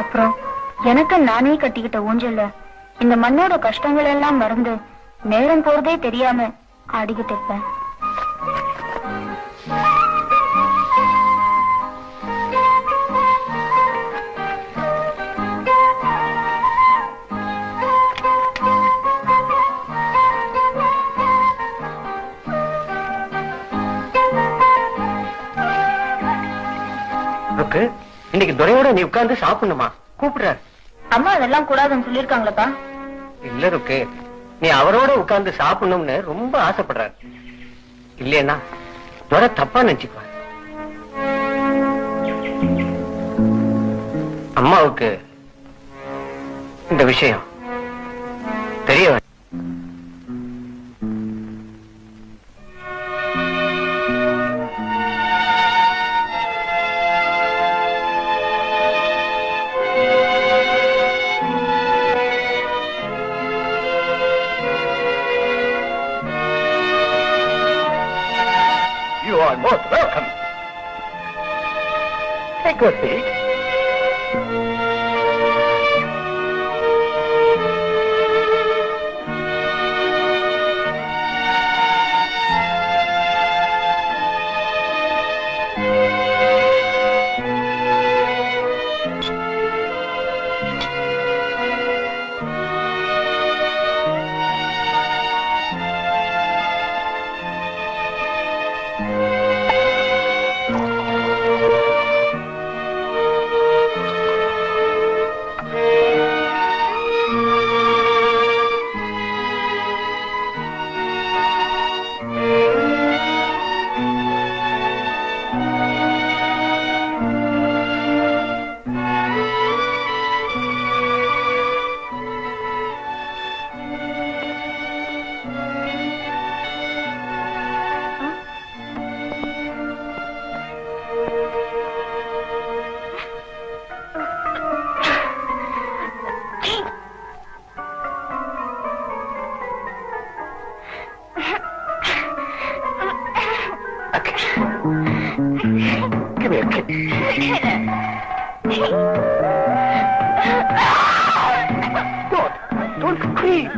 C: அப்புறம் எனக்கு நானே கட்டிக்கிட்ட ஊஞ்சல்ல இந்த மண்ணோட கஷ்டங்கள் எல்லாம் மறந்து நேரம் போறதே தெரியாம ஆடிக்கிட்டு இருப்பேன்.
A: இன்னைக்கு துரையோட நீ உட்கார்ந்து சாப்பிடணுமா? கூப்பிடுறாரு.
C: அம்மா அதெல்லாம் கூடாதுன்னு சொல்லிருக்காங்களப்பா.
A: இல்ல ருக்கு, நீ அவரோட உட்கார்ந்து சாப்பிடணும்னு ரொம்ப ஆசைப்படுறாரு. இல்லையா துரை தப்பா நினைச்சுக்குவார். அம்மாவுக்கு இந்த விஷயம் தெரிய வேண்டாம்.
E: You are most welcome. Take a seat.
A: Don't scream.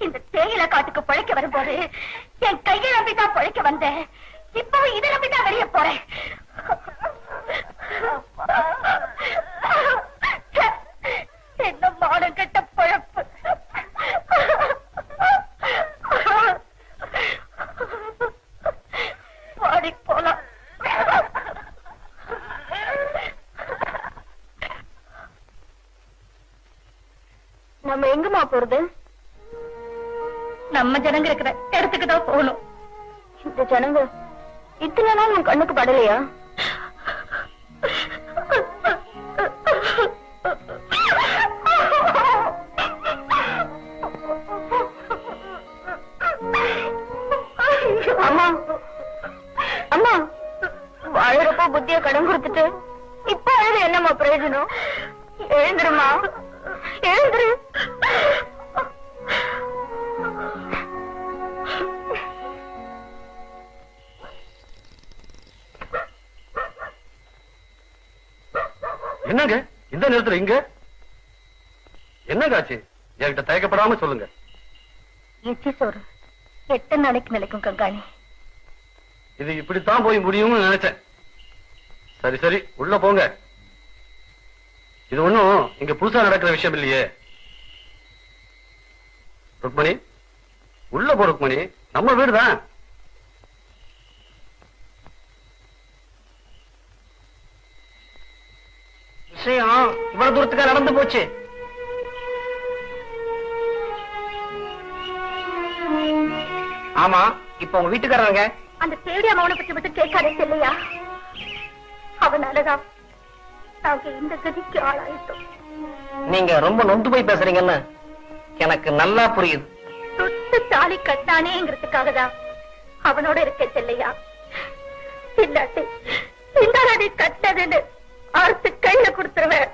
C: இந்த தேயிலை காட்டுக்கு பழைக்க வரும்போது என் கையை நம்பிதான் பழைக்க வந்தேன். இப்போ இதை நம்பிதான் வெளியே போறேன். என்ன மானம் கெட்ட பழப்பு. பாடி போலாம். நம்ம எங்கம்மா போறது? நம்ம ஜனங்க இருக்கிற இடத்துக்கு தான் போகணும். இந்த ஜனங்க இத்தனை நாள் உன் கண்ணுக்கு படலையா? அம்மா அம்மா, வாழறப்போ புத்திய கடன் கொடுத்துட்டு இப்ப அழுது என்னம்மா பிரயோஜனம்? எழுந்துருமா, எழுந்துரு.
G: என்னங்க இந்த நேரத்துல இங்க என்னங்க ஆச்சு? என்கிட்ட தயக்கப்படாம சொல்லுங்க.
C: எச்சி சோறு 8 நாளைக்கு நிலைக்கும் கங்காணி.
G: இது இப்படித்தான் போய் முடியும்னு நினைச்சேன். சரி சரி, உள்ள போங்க. இது ஒண்ணும் இங்க புதுசா நடக்கிற விஷயம் இல்லையே. ருக்மணி, உள்ள போ ருக்மணி, நம்ம வீடுதான்.
A: விஷயம் இவ்வளவு தூரத்துக்கு நடந்து போச்சு. ஆமா, இப்ப உங்க வீட்டுக்காரங்க
C: அந்த தேடியா மௌன பத்தி மட்டும் கேட்காதே இல்லையா? அவனாலதான் நாங்க இந்த கதிக்கு ஆளாயிட்டோம்.
A: நீங்க ரொம்ப நொந்து போய் பேசுறீங்கன்னு எனக்கு நல்லா புரியுது.
C: தொட்டு தாலி கட்டானேங்கிறதுக்காக தான் அவனோட இருக்க செல்லையா. இல்லாட்டி இந்த கட்டதுன்னு அறுத்து கையில கொடுத்துருவேன்.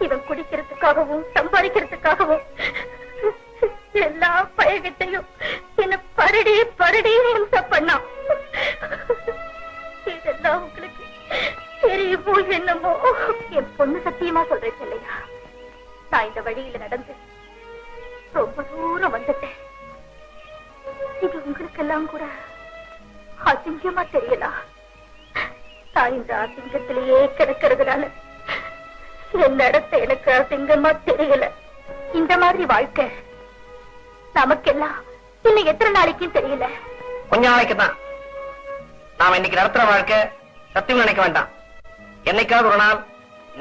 C: இவன் குடிக்கிறதுக்காகவும் சம்பாதிக்கிறதுக்காகவும் எல்லா பயகத்தையும் என்ன பரடி பரடி ஹிம்சை பண்ணான். இதெல்லாம் உங்களுக்கு தெரியுமோ என்னமோ? என் பொண்ணு சத்தியமா சொல்றேன் இல்லையா, நான் இந்த வழியில நடந்து ரொம்ப தூரம் வந்துட்டேன். இது உங்களுக்கெல்லாம் கூட அசிங்கமா தெரியலாம். நான் இந்த அசிங்கத்திலேயே கிடக்கிறதுனால என் நடத்த எனக்கு அசிங்கமா தெரியல. இந்த மாதிரி வாழ்க்கை நமக்கெல்லாம் இன்னும் எத்தனை நாளைக்கும் தெரியல.
A: கொஞ்ச நாளைக்கு தான். நாம இன்னைக்கு நடத்துற வாழ்க்கை சத்தியம் நினைக்க வேண்டாம். என்னைக்காவது ஒரு நாள்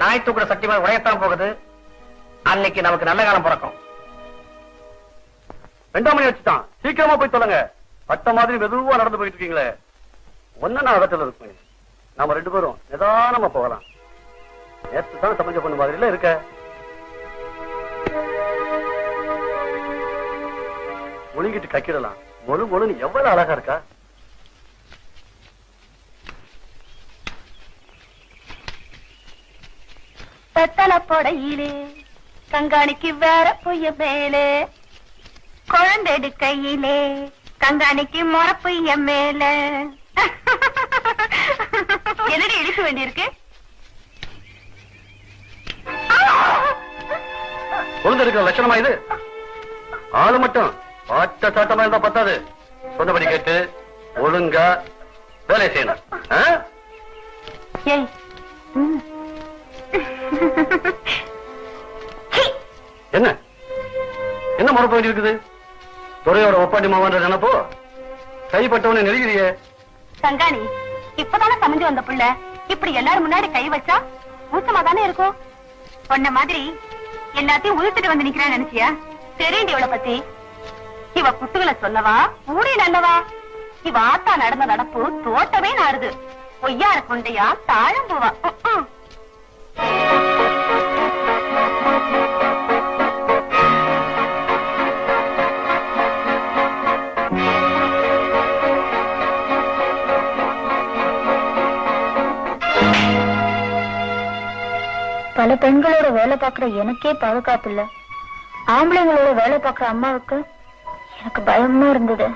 A: நாய் தூக்குற சத்தியமா உடையத்தான் போகுது. அன்னைக்கு நமக்கு நல்ல காலம் பிறக்கும்.
G: 2 மணி வச்சுட்டான். சீக்கிரமா போய் சொல்லுங்க. பட்ட மாதிரி மெதுவா நடந்து போயிட்டு இருக்கீங்களே. ஒன்னு நான் இடத்துல இருப்பேன். நாம 2 பேரும் நிதானமா போகலாம். நேற்று தான் சமைச்ச பொண்ணு மாதிரில இருக்க. முழுங்கிட்டு கக்கிடலாம். மொழு மொழுன்னு எவ்வளவு அழகா இருக்கா.
C: பெத்தல பொடையிலே கங்காணிக்கு வேற பொய்ய மேலே, குழந்தை கையிலே கங்காணிக்கு முறப்பைய மேல. என்னடி இழுக்க வேண்டியிருக்கு?
G: குழந்தை இருக்கிற லட்சணமா இது? ஆளு மட்டும் பாட்ட சாட்டமா இருந்தா பத்தாது. சொன்னபடி கேட்டு ஒழுங்கா வேலை செய்யணும்.
C: ஏய்,
G: என்ன என்ன மறப்பு வேண்டி இருக்குது? துறையோட ஒப்பாட்டி மாவன்ற நினைப்போ கைப்பட்டவனை நெருங்கிறியே.
C: சங்காணி, இப்பதானே சமைஞ்சு வந்த புள்ள இப்படி எல்லாரும் முன்னாடி கை வச்சா ஊச்சமா தானே இருக்கும். சொன்ன மாதிரி எல்லாத்தையும் உயிர்த்துட்டு வந்து நிக்கிறான்னு நினைச்சியா? தெரியுண்டி இவளை பத்தி. இவ குட்டுகளை சொல்லவா ஊடி நல்லவா? இவ ஆத்தா நடந்த நடப்பு தோட்டமே நாடுது. பொய்யார கொண்டையா தாழம்புவா. பல பெண்களோட வேலை பார்க்கிற எனக்கே பாதுகாப்பு இல்ல. ஆம்பளைங்களோட வேலை பார்க்கிற அம்மாவுக்கு எனக்கு பயமா இருந்தது.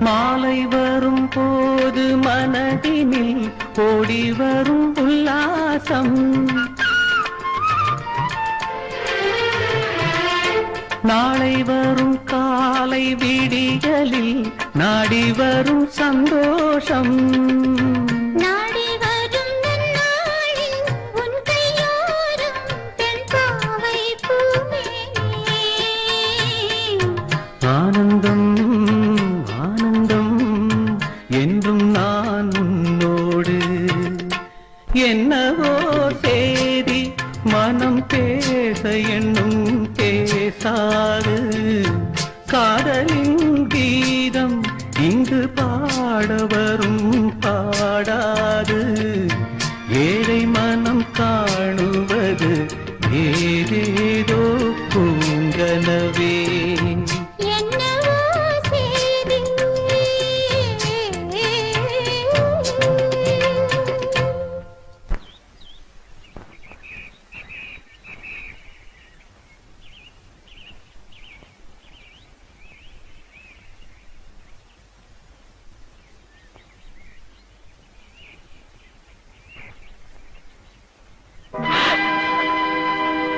F: மாலை வரும் போது மனதினில் ஓடி வரும் உல்லாசம், நாளை வரும் காலை விடிகளில் நாடி வரும் சந்தோஷம். ஆனந்தம் ஆனந்தம் என்றும் நான் உன்னோடு. என்னவோ சேதி மனம் பேச எண்ணும் பேசாது, காதலின் கீதம் இங்கு பாட வரும் பாடாது. ஏழை மனம் காணுவது ஏதேதோ பூங்கனவே.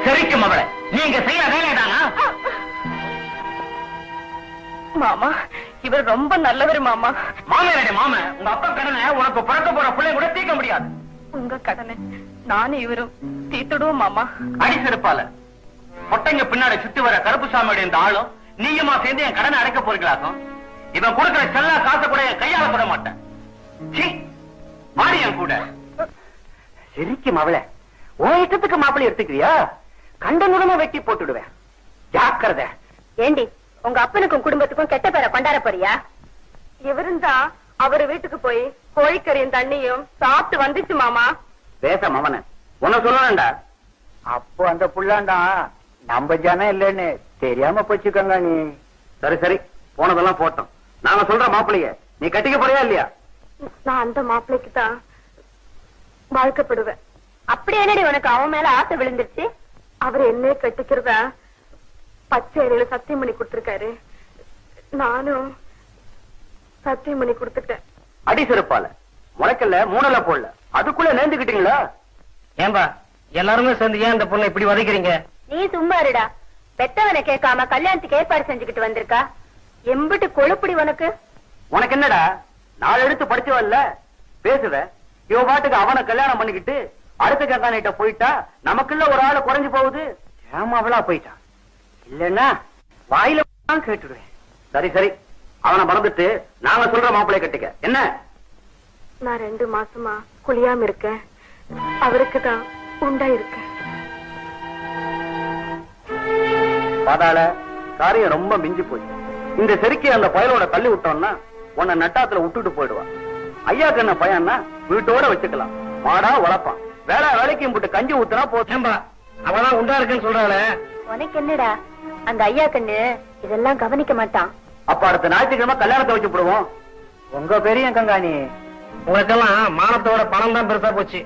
E: சரிக்கும் அவளை, நீங்க செய்யற வேலைதானா?
C: மாமா, இவர் ரொம்ப நல்லவர் மாமா.
E: மாமேரடி மாம, உங்க அப்பா கடனை உனக்கு பிறக்க போற பிள்ளை கூட தீர்க்க முடியாது.
C: உங்க கடனை நானும் இவரும் தீர்த்துடுவோம் மாமா.
E: அடி செருப்பால மொட்டைங்க பின்னாடி சுத்தி வர கருப்புசாமியோட இந்த ஆளும் நீயுமா சேர்ந்து என் கடனை அடைக்க போறீங்களாக்கும். இவன் கொடுக்கிற செல்லா காசை கூட என் கையால போட மாட்டேன். மாறி என் கூட
A: சரிக்கு மாவள உன் இஷ்டத்துக்கு மாப்பிள்ளை எடுத்துக்கிறியா? கண்ட நுடமா வெட்டி போட்டுடுவேன். ஜாக்கிரதை.
C: ஏண்டி உங்க அப்பனுக்கும் குடும்பத்துக்கும் கெட்ட பேரை கொண்டாட போறியா? இவருந்தா அவரு வீட்டுக்கு போய் கோழிக்கறியும் தண்ணியும் சாப்பிட்டு வந்துச்சு மாமா.
E: பேச மாமன உன்ன சொல்லணும்டா.
A: அப்போ அந்த புள்ளாண்டா நம்ம ஜனம் இல்லைன்னு தெரியாம போச்சுக்கங்க. நீ
E: சரி சரி போனதெல்லாம் போட்டோம். நாங்க சொல்ற மாப்பிள்ளைய நீ கட்டிக்க போறியா இல்லையா?
C: நான் அந்த மாப்பிள்ளைக்கு தான் வாழ்க்கப்படுவேன். அப்படி என்னடி உனக்கு அவன் மேல ஆசை விழுந்துருச்சு? அவர் என்ன கட்டிக்கிறதா பச்சையில சத்தியம் பண்ணி கொடுத்திருக்காரு. நானும் சத்தியம் பண்ணி கொடுத்துட்டேன்.
E: அடி சிறப்பால முளைக்கல்ல மூணல போடல அதுக்குள்ள நேர்ந்துக்கிட்டீங்களா?
B: ஏன்பா எல்லாருமே சேர்ந்து ஏன் இந்த பொண்ணை இப்படி வதைக்கிறீங்க?
C: நீ சும்மா இருடா. பெத்தவனை கேட்காம கல்யாணத்துக்கு ஏற்பாடு செஞ்சுக்கிட்டு வந்திருக்கா. எம்பிட்டு கொழுப்படி உனக்கு.
E: உனக்கு என்னடா 4 எழுத்து படிச்சவல்ல பேசுவ. இவ பாட்டுக்கு அவனை கல்யாணம் பண்ணிக்கிட்டு அடுத்த கங்கானிட்ட போயிட்டா நமக்குள்ள ஒரு ஆளு குறைஞ்சு போகுது.
A: ஏமாவளா போயிட்டான். இல்லன்னா வாயில கேட்டுடுவேன்.
E: சரி சரி அவனை மறந்துட்டு நாங்க சொல்ற மாப்பிள்ளை கட்டிக்க. என்ன?
C: நான் 2 மாசமா குளியாம இருக்கேன். அவருக்கு தான் உண்டா இருக்கேன்.
E: பாதாள காரியம் ரொம்ப மிஞ்சி போச்சு. இந்த செருக்கி அந்த பயலோட தள்ளி விட்டோம்னா உன்னை நட்டாத்துல விட்டுட்டு போயிடுவான். ஐயாக்கு என்ன பையன்னா வீட்டோட வச்சுக்கலாம். மாடா வளர்ப்பான். வேலைக்கும் போட்டு கஞ்சி ஊத்துனா போச்சேம்பா.
B: அவதான் உண்டா இருக்குன்னு சொல்றாளே.
C: உனக்கு என்னடா அந்த ஐயா கண்ணு இதெல்லாம் கவனிக்க மாட்டான்.
E: அப்ப அடுத்த ஞாயிற்றுக்கிழமை கல்யாணத்தை வச்சு போடுவோம்.
A: உங்க பெரிய கங்காணி
B: உனக்கெல்லாம் மானத்தோட பணம் தான் பெருசா போச்சு.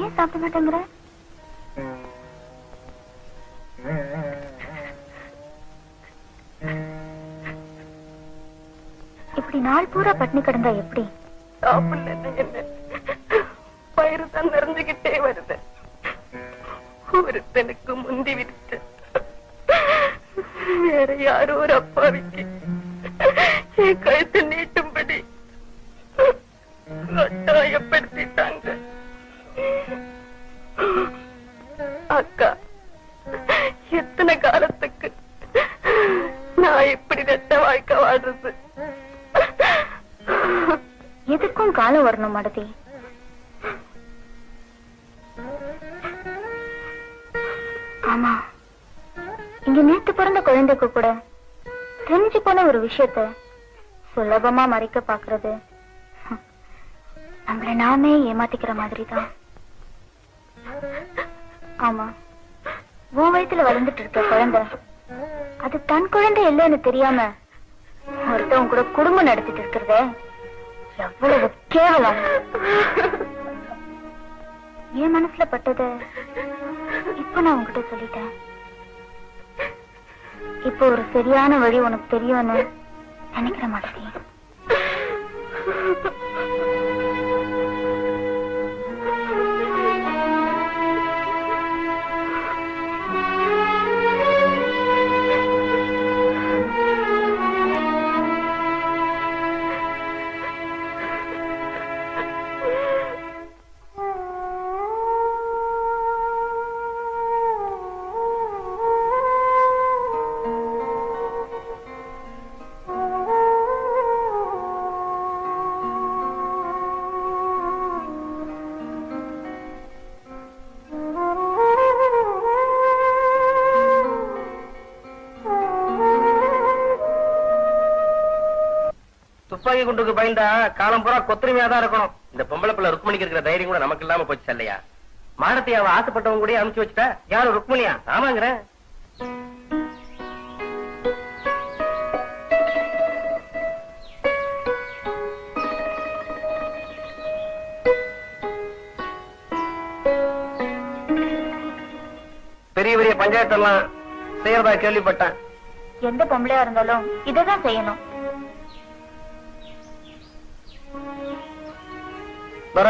C: ஏன் சாப்பிட மாட்டேங்கிற? இப்படி நாள் பூரா பட்னி கிடந்தா எப்படி?
H: பயிறு தான் நிறைஞ்சுகிட்டே வருது. ஒருத்தனுக்கு முந்தி விட்டு வேற யாரோ ஒரு அப்பாவிக்கு என் கழுத்து நீட்டும்படி கட்டாயப்படுத்திட்டாங்க. அக்கா எத்தனை காலத்துக்கு நான் இப்படி ரெட்ட வாழ்க்கை வாழ்றது?
C: எதுக்கும் காலம் வரணும் மடதி. ஆமா இங்க நேத்து பிறந்த குழந்தைக்கு கூட தெரிஞ்சு போன ஒரு விஷயத்த சுலபமா மறைக்க பாக்குறது நம்மள நாமே ஏமாத்திக்கிற மாதிரி தான். ஆமா உன் வயசுல வளர்ந்துட்டு இருக்க குழந்தை அது தன் குழந்தை இல்லைன்னு தெரியாம ஒருத்தவங்க கூட குடும்பம் நடத்திட்டு இருக்கிறத எவ்வளவு கேவலம். என் மனசுல பட்டத இப்ப நான் உங்ககிட்ட சொல்லிட்டேன். இப்ப ஒரு சரியான வழி உனக்கு தெரியும்னு நினைக்கிற மாட்டேன்.
B: துப்பாக்கி குண்டுக்கு பயந்தா காலம் பூரா கொத்தரிமையா தான் இருக்கணும். இந்த பொம்பளை பிள்ளை ருக்மணிக்கு இருக்கிற தைரியம் கூட நமக்கு இல்லாம போச்சு இல்லையா? மாடத்தை அவ ஆசைப்பட்டவங்க கூட அனுப்பிச்சு வச்சுட்டா. யாரும் ருக்மணியா? ஆமாங்கிற. பெரிய பெரிய பஞ்சாயத்தெல்லாம்
A: செய்யறதா கேள்விப்பட்டேன்.
C: எந்த பொம்பளையா இருந்தாலும் இதைதான் செய்யணும்.
A: வர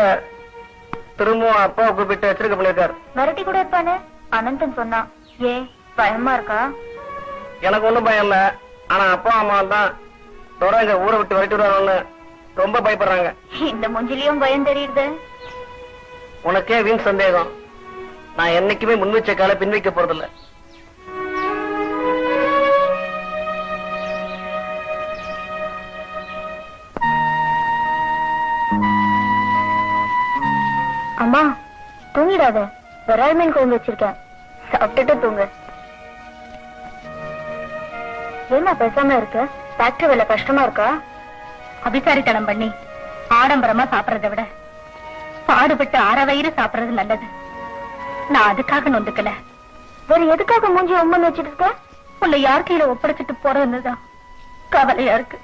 A: திரும்பவும் அப்பாவை கூப்பிட்டு எச்சரிக்கை பண்ணிருக்காரு.
C: மிரட்டி கூட இருப்பானே அனந்தன் சொன்னான். ஏன் பயமா இருக்கா?
A: எனக்கு ஒண்ணும் பயம் இல்ல. ஆனா அப்பா அம்மா தான் தொடங்க ஊரை விட்டு வரட்டு வருவாங்கன்னு ரொம்ப பயப்படுறாங்க.
C: இந்த மூஞ்சிலையும் பயம் தெரியுது.
A: உனக்கே வீண் சந்தேகம். நான் என்னைக்குமே முன் வச்ச கால பின் வைக்க போறதில்ல.
C: அம்மா தூங்கிடாத. விரால் மீன் குழம்பு வச்சிருக்கேன், சாப்பிட்டுட்டு தூங்கு. என்ன பேசாம இருக்க? ஃபேக்டரி வேலை கஷ்டமா இருக்கா? அபிசாரித்தனம் பண்ணி ஆடம்பரமா சாப்பிடறதை விட பாடுபட்டு அரை வயிறு சாப்பிடறது நல்லது. நான் அதுக்காக நொந்துக்கல. வேற எதுக்காக மூஞ்சி உம்மன் வச்சிட்டு இருக்க? உன்னை யார் கையில ஒப்படைச்சிட்டு போறதுதான் கவலையா இருக்கு.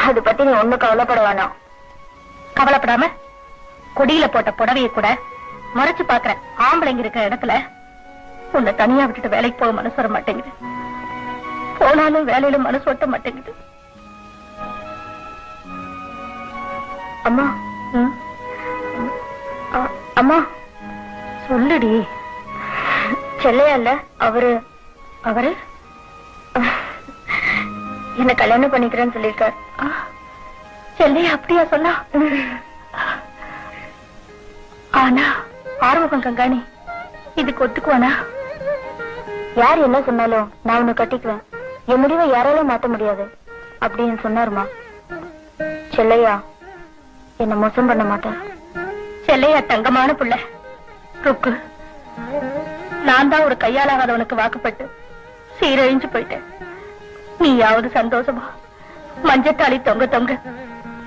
C: அது பத்தி நீ ஒண்ணு கவலைப்பட வேணாம். கவலைப்படாம கொடியில போட்ட புடவையை கூட மறைச்சு பாக்குற ஆம்பளைங்க இருக்கிற இடத்துல உன்னை தனியா விட்டுட்டு வேலைக்கு போக மனசு வர மாட்டேங்குது. போனாலும் வேலையில மனசு ஒட்ட மாட்டேங்குது. அம்மா அம்மா சொல்லுடி. செல்லையா இல்ல அவரு அவரு என்ன கல்யாணம் பண்ணிக்கிறேன்னு சொல்லிருக்காரு. செல்லையா அப்படியா சொன்னா? ஆனா ஆறுமுகம் கங்காணி இதுக்கு ஒத்துக்குவானா? யார் என்ன சொன்னாலும் நான் உன்னை கட்டிக்குவேன். என் முடிவை யாராலும் மாத்த முடியாது அப்படின்னு சொன்னாருமா. செல்லையா என்ன மோசம் பண்ண மாட்டார். செல்லையா தங்கமான புள்ள. ருக்கு நான் தான் ஒரு கையாளாகாதவனுக்கு வாக்குப்பட்டு சீரழிஞ்சு போயிட்டேன். நீயாவது சந்தோஷமா மஞ்சத்தாளி தொங்க தொங்க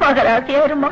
C: மகராசியா இருமா.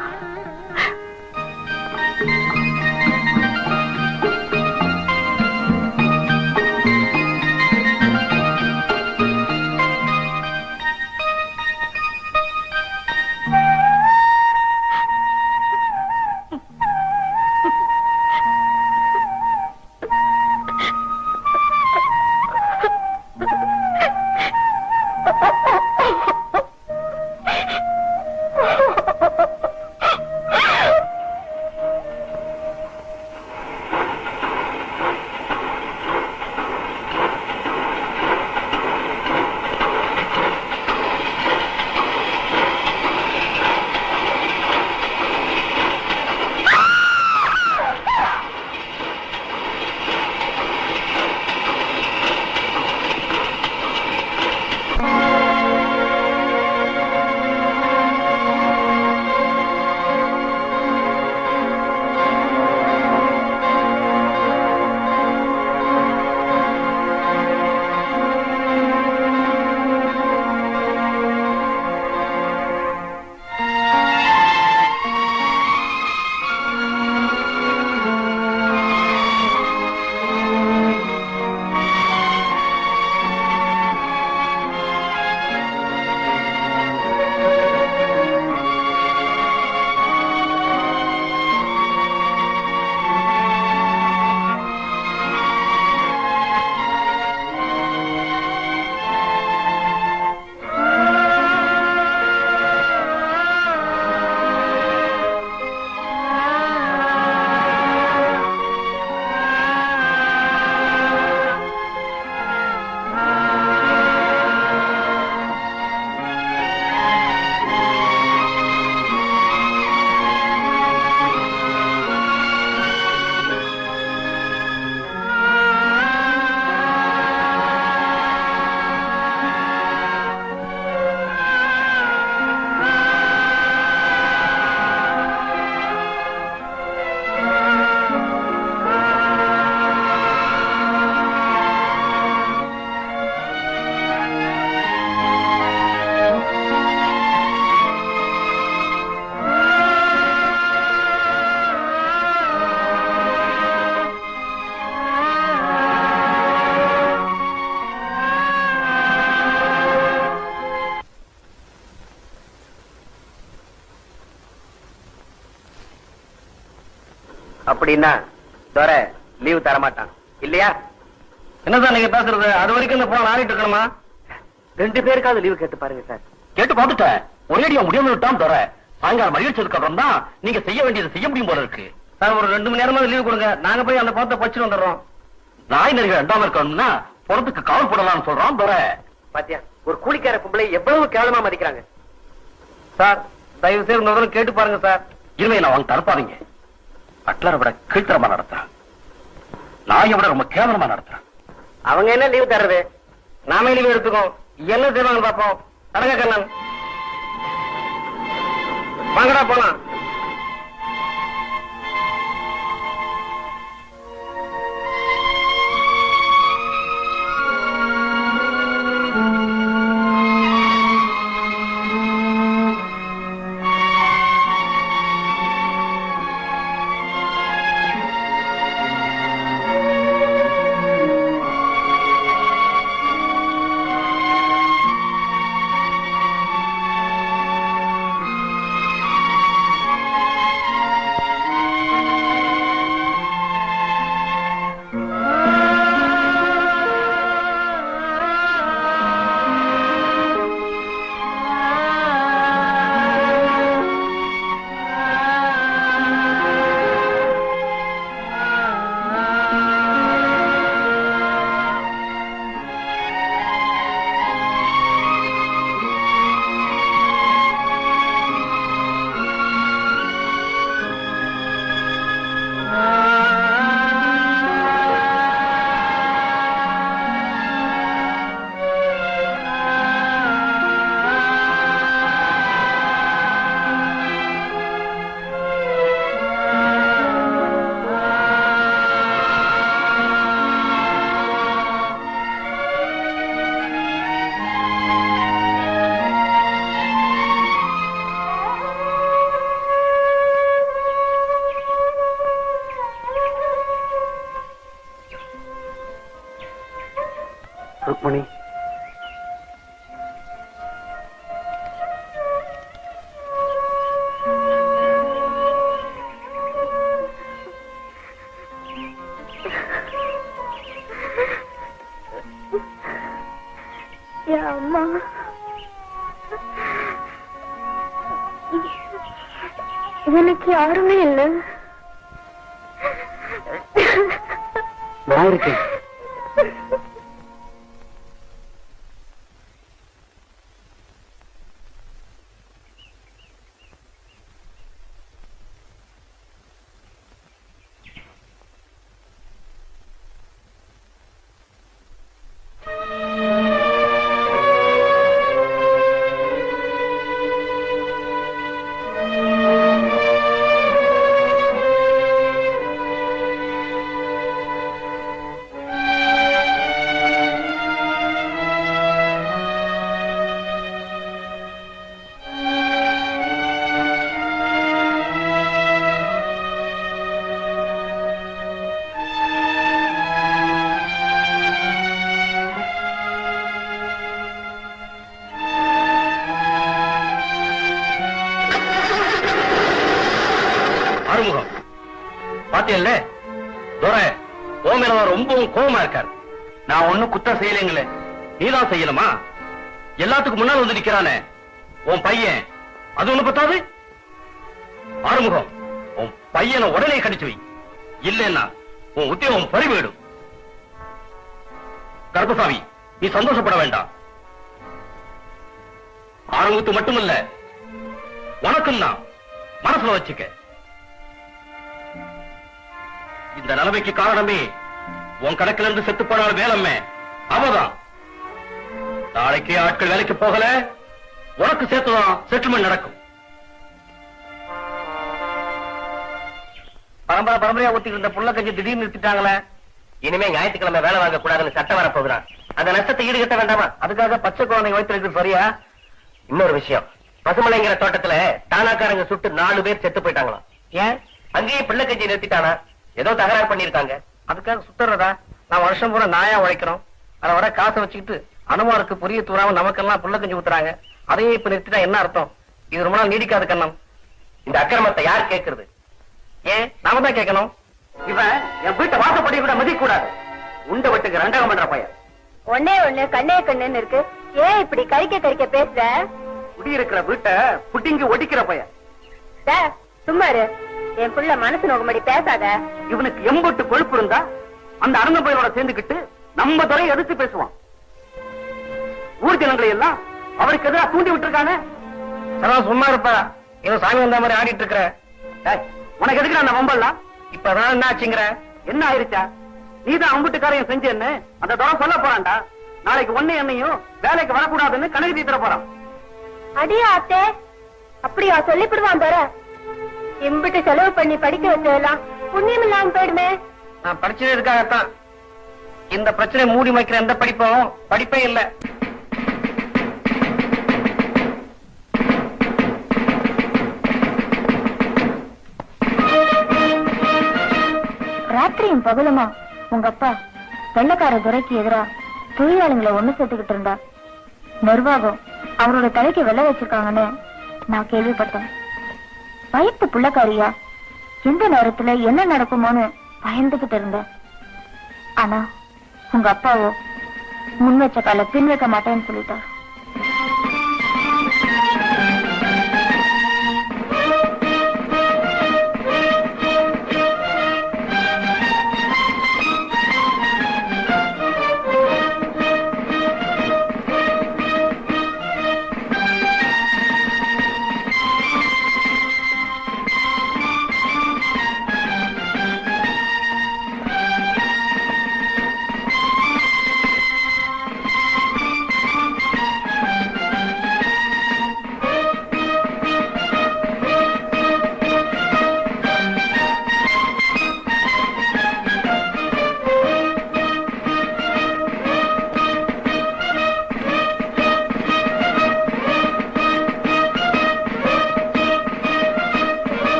C: அப்படின்னா துரை லீவு தரமாட்டான் இல்லையா?
G: என்னதான் நீங்க பேசுறது? அது வரைக்கும் இந்த போன் ஆடிட்டு இருக்கணுமா?
A: 2 பேருக்காவது லீவு கேட்டு பாருங்க சார்.
G: கேட்டு பார்த்துட்டேன். ஒரேடியா முடியாம விட்டான் தர. சாயங்காலம் மகிழ்ச்சதுக்கு அப்புறம் தான் நீங்க செய்ய வேண்டியதை செய்ய முடியும் போல இருக்கு. சார் ஒரு 2 மணி நேரமா லீவு கொடுங்க. நாங்க போய் அந்த பணத்தை பச்சு வந்துடுறோம். நாய் நரிகள் 2ஆம் இருக்கணும்னா பணத்துக்கு காவல் போடலாம்னு சொல்றோம் தர.
A: பாத்தியா, ஒரு கூலிக்கார பொம்பளை எவ்வளவு கேவலமா மதிக்கிறாங்க.
G: சார் தயவு செய்து முதல்ல கேட்டு பாருங்க சார். இனிமே நான் வாங்க தரப்பாதீங்க. அட்லரை விட கீழ்த்தரமா நடத்துறான். நாயை விட ரொம்ப கேவலமா நடத்துறான்.
A: அவங்க என்ன லீவு தர்றது? நாமே லீவு எடுத்துக்கோம். என்ன செய்வாங்க பாப்போம். கடங்க கண்ணன், வாங்கடா போலாம். ருக்மணி,
C: அம்மா எனக்கு யாருமே இல்லை.
A: நான் இருக்கேன்.
G: பாத்தியல்ல துரை, உன் மேல ரொம்பவும் கோபமா இருக்காரு. நான் ஒண்ணும் குத்தம் செய்யலைங்களே, நீதான் செய்யணுமா? எல்லாத்துக்கும் முன்னால் வந்து நிக்கிறானே உன் பையன், அது ஒண்ணு பத்தாது? ஆறுமுகம், உன் பையனை உடனே கடிச்சு வை, இல்லைன்னா உன் உத்தியோகம் பறிபோயிடும். கருப்பசாமி, நீ சந்தோஷப்பட வேண்டாம். ஆறுமுகத்து மட்டுமல்ல, உனக்கும் தான் மனசுல வச்சுக்க. இந்த நிலைமைக்கு காரணமே உன் கணக்கில இருந்து செத்து போனால வேலம்மே அவதான். நாளைக்கே ஆட்கள் வேலைக்கு போகல, உனக்கு சேர்த்துதான் செட்டில்மெண்ட் நடக்கும். பரம்பரையா ஊத்திட்டு இருந்த புள்ள கஞ்சி திடீர்னு நிறுத்திட்டாங்களே. இனிமே ஞாயிற்றுக்கிழமை வேலை வாங்க கூடாதுன்னு சட்டம் வர போகிறான். அந்த நஷ்டத்தை ஈடுகட்ட வேண்டாமா? அதுக்காக பச்சை குழந்தை வைத்திருக்கிறது சரியா? இன்னொரு விஷயம், பசுமலைங்கிற தோட்டத்துல தானாக்காரங்க சுட்டு 4 பேர் செத்து போயிட்டாங்களாம். ஏன்? அங்கேயே பிள்ளை கஞ்சி நிறுத்திட்டானா? ஏதோ தகராறு பண்ணிருக்காங்க. அதுக்காக சுத்துறதா? நான் வருஷம் பூரா நாயா உழைக்கிறோம், அதை வர காசை வச்சுக்கிட்டு அனுமாருக்கு புரிய தூராம நமக்கெல்லாம் புள்ள கஞ்சி ஊத்துறாங்க. அதையே இப்ப நிறுத்திட்டா என்ன அர்த்தம்? இது ரொம்ப நாள் நீடிக்காது கண்ணம். இந்த அக்கிரமத்தை யார் கேட்கறது? ஏன் நாம தான் கேட்கணும். இவன் என் வீட்டை வாசப்படி கூட மதிக்க கூடாது.
A: உண்ட வட்டுக்கு ரெண்டகம் பண்ற பையன்.
C: ஒன்னே ஒண்ணு கண்ணே கண்ணுன்னு இருக்கு. ஏன் இப்படி கறிக்க பேசுற?
A: குடியிருக்கிற வீட்டை புட்டிங்கி ஒடிக்கிற பையன்.
C: சும்மா இரு. என் புள்ள மனசு நோக்கும்படி பேசாத.
A: இவனுக்கு எம்பட்டு கொழுப்பு இருந்தா அந்த அரங்க பையனோட சேர்ந்துக்கிட்டு நம்ம துறையை எதிர்த்து பேசுவான். ஊர் ஜனங்களை எல்லாம் அவருக்கு எதிராக தூண்டி விட்டுருக்கானே.
B: சும்மா இருப்பா. இவன் சாமி வந்த மாதிரி ஆடிட்டு இருக்கிற.
A: உனக்கு எதுக்கு நான் வம்பல்லாம்?
B: இப்பதான் என்ன ஆச்சுங்கிற?
A: என்ன ஆயிருச்சா? நீதான் அம்புட்டுக்காரையும் செஞ்சேன்னு அந்த துறை சொல்ல போறான்டா. நாளைக்கு ஒண்ணு என்னையும் வேலைக்கு வரக்கூடாதுன்னு கணக்கு தீர்த்துற போறான்.
C: அடியா அத்தே, அப்படியா சொல்லிவிடுவான் தர. இம்பிட்டு செலவு பண்ணி படிக்க வச்சதெல்லாம் புண்ணியம் இல்லாம போயிடுமே.
B: நான் படிச்சது இருக்காகத்தான். இந்த பிரச்சனை மூடி வைக்கிற எந்த படிப்பும் படிப்பே இல்லை.
C: ராத்திரியும் பகலுமா உங்க அப்பா வெள்ளக்கார துறைக்கு எதிரா தொழிலாளிகளை ஒண்ணு சேர்த்துக்கிட்டு இருந்தா. நிர்வாகம் அவரோட தலைக்கு வெள்ள வச்சிருக்காங்கன்னு நான் கேள்விப்பட்டேன். வயிற்று புள்ளக்காரியா எந்த நேரத்துல என்ன நடக்குமோன்னு பயந்துகிட்டு இருந்தேன். ஆனா உங்க அப்பாவோ முன் வச்ச கால பின் வைக்க மாட்டேன்னு சொல்லிட்டார்.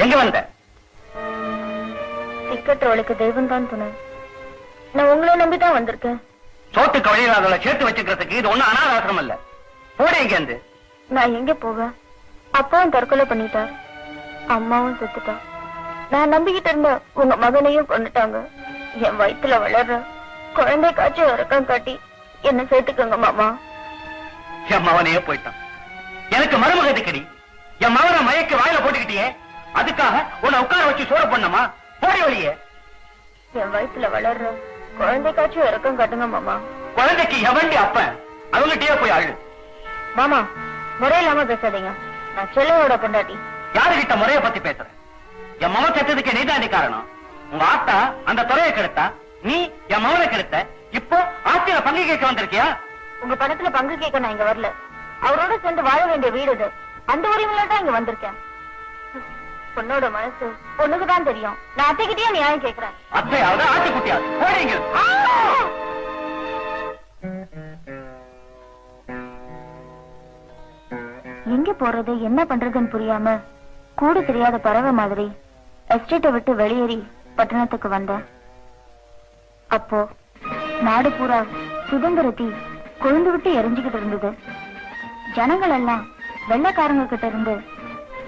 B: எங்க வந்த?
C: திக்கற்றவளுக்கு தெய்வம் தான் துணை. நான் உங்களை நம்பிதான் வந்திருக்கேன்.
B: சோத்துக்கு வழியில்லாதவளை சேர்த்து வச்சுக்கிறதுக்கு இது ஒண்ணும் அனாதாசனம் இல்ல. போட எங்க இருந்து?
C: நான் எங்க போவேன்? அப்பாவும் தற்கொலை பண்ணிட்டார், அம்மாவும் செத்துட்டா. நான் நம்பிக்கிட்டு இருந்த உங்க மகனையும் கொண்டுட்டாங்க. என் வயிற்றுல வளர்ற குழந்தை காட்சி இறக்கம் காட்டி என்ன சேர்த்துக்கோங்க மாமா.
B: என் மகனையே போயிட்டான். எனக்கு மருமக எதுக்கடி? என் மகனை மயக்க வாயில போட்டுக்கிட்டியே, அதுக்காக உன்னை உட்கார வச்சு சோற பண்ணமா? போடி வழியே.
C: என் வயிற்றுல வளர்ற குழந்தை காட்சி இறக்கம் காட்டுங்க மாமா.
B: குழந்தைக்கு எவண்டி அப்பன்? அவங்ககிட்டயே போய் அழு.
C: மாமா முறையில்லாம பேசாதீங்க. நான் செல்லையோட பொண்டாட்டி.
B: யாருகிட்ட முறைய பத்தி பேசுறேன்? என் மகன் செத்ததுக்கு நீதாண்டி காரணம். உங்க ஆத்தா அந்த துறையை கெடுத்தா, நீ என் மகனை கெடுத்த. இப்போ ஆட்சியில பங்கு கேட்க வந்திருக்கியா?
C: உங்க பணத்துல பங்கு கேட்க நான் இங்க வரல. அவரோட சேர்ந்து வாழ வேண்டிய வீடு இது. அந்த உரிமையில தான் இங்க வந்திருக்கேன். பொண்ணோட மனசு பொண்ணுக்குதான் தெரியும். நான் அத்தைக்கிட்டே நியாயம் கேட்கிறேன்.
B: அத்தையாவது ஆட்சி குட்டியாவது போறீங்க.
C: எங்க போறது என்ன பண்றதுன்னு புரியாம கூட தெரியாத பறவை மாதிரி எஸ்டேட்டை விட்டு வெளியேறி பட்டணத்துக்கு வந்தேன். அப்போ நாடு பூரா சுதந்திரத்தி கொழுந்து விட்டு எரிஞ்சுக்கிட்டு இருந்தது. ஜனங்கள் எல்லாம் வெள்ளக்காரங்க கிட்ட இருந்து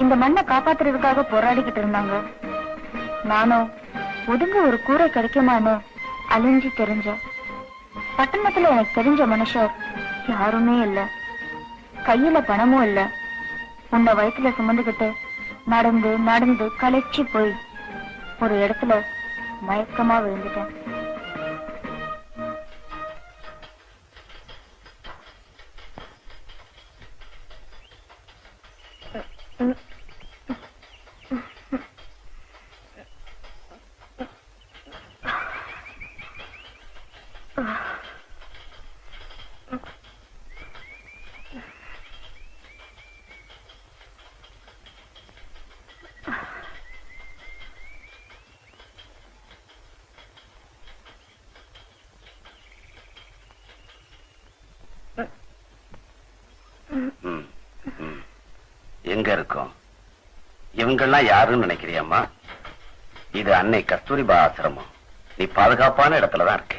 C: இந்த மண்ணை காப்பாத்துறதுக்காக போராடிக்கிட்டு இருந்தாங்க. நானும் ஒதுங்க ஒரு கூரை கிடைக்குமான்னு அழிஞ்சு தெரிஞ்சேன். பட்டணத்துல எனக்கு தெரிஞ்ச மனுஷர் யாருமே இல்ல, கையில பணமும் இல்ல. உன்னை வயிற்றுல சுமந்துகிட்டு நடந்து நடந்து களைச்சி போய் ஒரு இடத்துல மயக்கமா விழுந்துட்டேன்.
E: எங்க இருக்கோம்? இவங்கெல்லாம் யாருன்னு நினைக்கிறியம்மா? இது அன்னை கஸ்தூரிபா ஆசிரமம். நீ பாதுகாப்பான இடத்துலதான் இருக்க.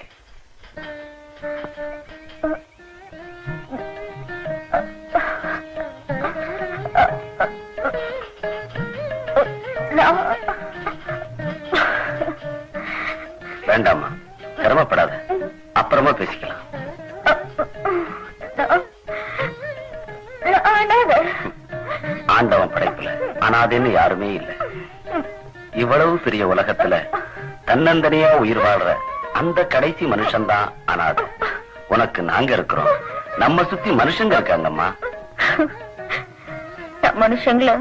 E: வேண்டாமா, சிரமப்படாத, அப்புறமா பேசிக்கலாம். ஆண்டவன் படைப்புல அனாதைன்னு யாருமே இல்லை. இவ்வளவு பெரிய உலகத்துல தன்னந்தனியா உயிர் வாழ்ற அந்த கடைசி மனுஷன்தான் அனாதை. உனக்கு நாங்க இருக்கிறோம், நம்ம சுத்தி மனுஷங்க இருக்காங்கம்மா.
C: மனுஷங்கள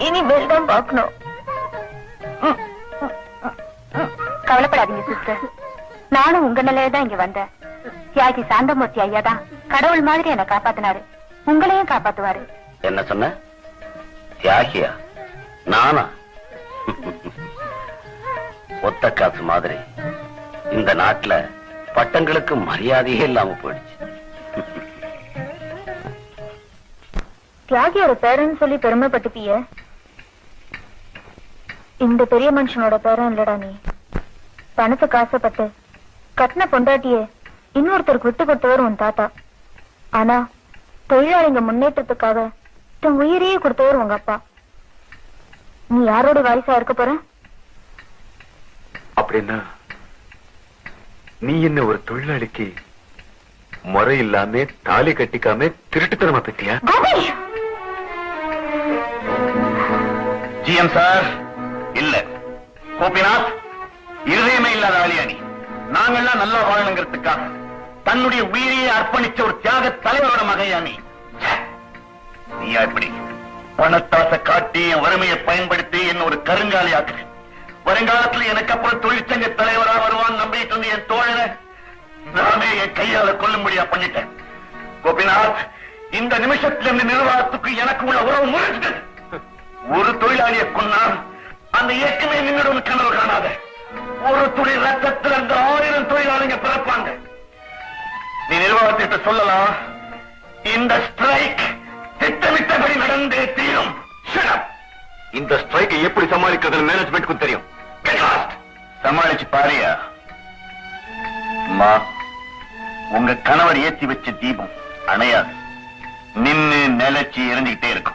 C: இனிமேல் தான் பார்க்கணும். கவலைப்படாதீங்க சிஸ்டர், நானும் உங்க நிலையதான் இங்க வந்தேன். தியாகி சாந்தமூர்த்தி ஐயா தான் கடவுள் மாதிரி என்ன காப்பாத்தினாரு, உங்களையும் காப்பாத்துவாரு.
E: என்ன சொன்ன? தியாகியா? நானா? ஒத்த காசு மாதிரி இந்த நாட்டுல பட்டங்களுக்கு மரியாதையே இல்லாம போயிடுச்சு.
C: தியாகியோட பேரன்னு சொல்லி பெருமைப்பட்டுப்பிய, இந்த பெரிய மனுஷனோட பேரன் இல்லடா நீ. பணத்துக்கு ஆசைப்பட்டு கட்டின பொண்டாட்டியே இன்னொருத்தருக்கு விட்டு கொடுத்தவர் உன் தாத்தா. ஆனா தொழிலாளிங்க முன்னேற்றத்துக்காக தன் உயிரையே கொடுத்தவர் உங்க அப்பா. நீ யாரோட வாரிசா இருக்க போற?
D: அப்படின்னா நீ என்ன ஒரு தொழிலாளிக்கு முறை இல்லாம தாலி கட்டிக்காம திருட்டுத்தனமா பெற்றியா?
E: ஜிஎம் சார், இல்ல. கோபிநாத், இருதயமே இல்லாத ஆளியானி. நாங்கெல்லாம் நல்லா வாழணுங்கிறதுக்காக தன்னுடைய உயிரையே அர்ப்பணிச்ச ஒரு தியாக தலைவரோட மகையானி. நீயா இப்படி பணத்தாசை காட்டி என் வறுமையை பயன்படுத்தி என்ன ஒரு கருங்காலி ஆக்கு. வருங்காலத்தில் எனக்கு அப்புறம் தொழிற்சங்க தலைவரா வருவான் நம்பிட்டு இருந்து என் தோழனை நானே என் கையால கொல்லும்படியா பண்ணிட்டேன். கோபிநாத், இந்த நிமிஷத்திலிருந்து நிர்வாகத்துக்கு எனக்கு உள்ள உறவு முறிஞ்சிட்டது. ஒரு தொழிலாளியை கொன்னா அந்த இயக்கமே நின்றுடும் கனவு காணாத. ஒரு துளி ரத்தத்தில் அந்த 1000 தொழிலாளிங்க பிறப்பாங்க. நீ நிர்வாகத்திட்ட சொல்லலாம், இந்த ஸ்ட்ரைக் திட்டமிட்டபடி நடந்தே தீரும்.
D: இந்த ஸ்ட்ரைக்கை எப்படி சமாளிக்கிறது மேனேஜ்மெண்ட்க்கு தெரியும்.
E: சமாளிச்சு பாரியா? உங்க கணவர் ஏற்றி வச்ச தீபம் அணையாது, நின்னு நிலைச்சு எரிஞ்சுக்கிட்டே இருக்கும்.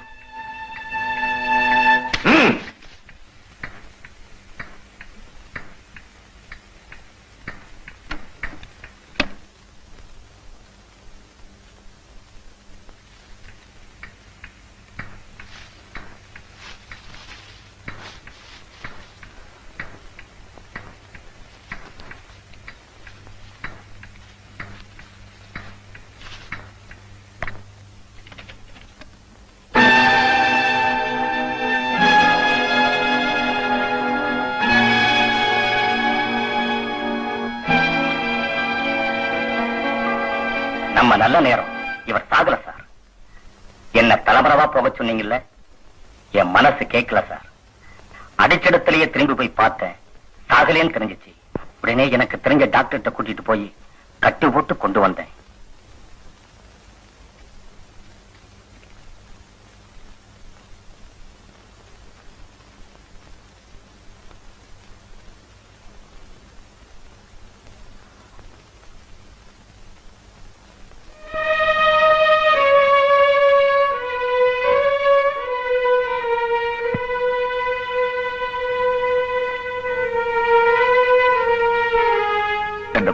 E: நம்ம நல்ல நேரம். இவர் சாகல சார். என்ன தலைமறைவா போக சொன்னீங்கல்ல, என் மனசு கேட்கல சார். அடிச்சடத்திலேயே திரும்பி போய் பார்த்தேன், சாகலேன்னு தெரிஞ்சிச்சு. உடனே எனக்கு தெரிஞ்ச டாக்டர்கிட்ட கூட்டிட்டு போய் கட்டி போட்டு கொண்டு வந்தேன்.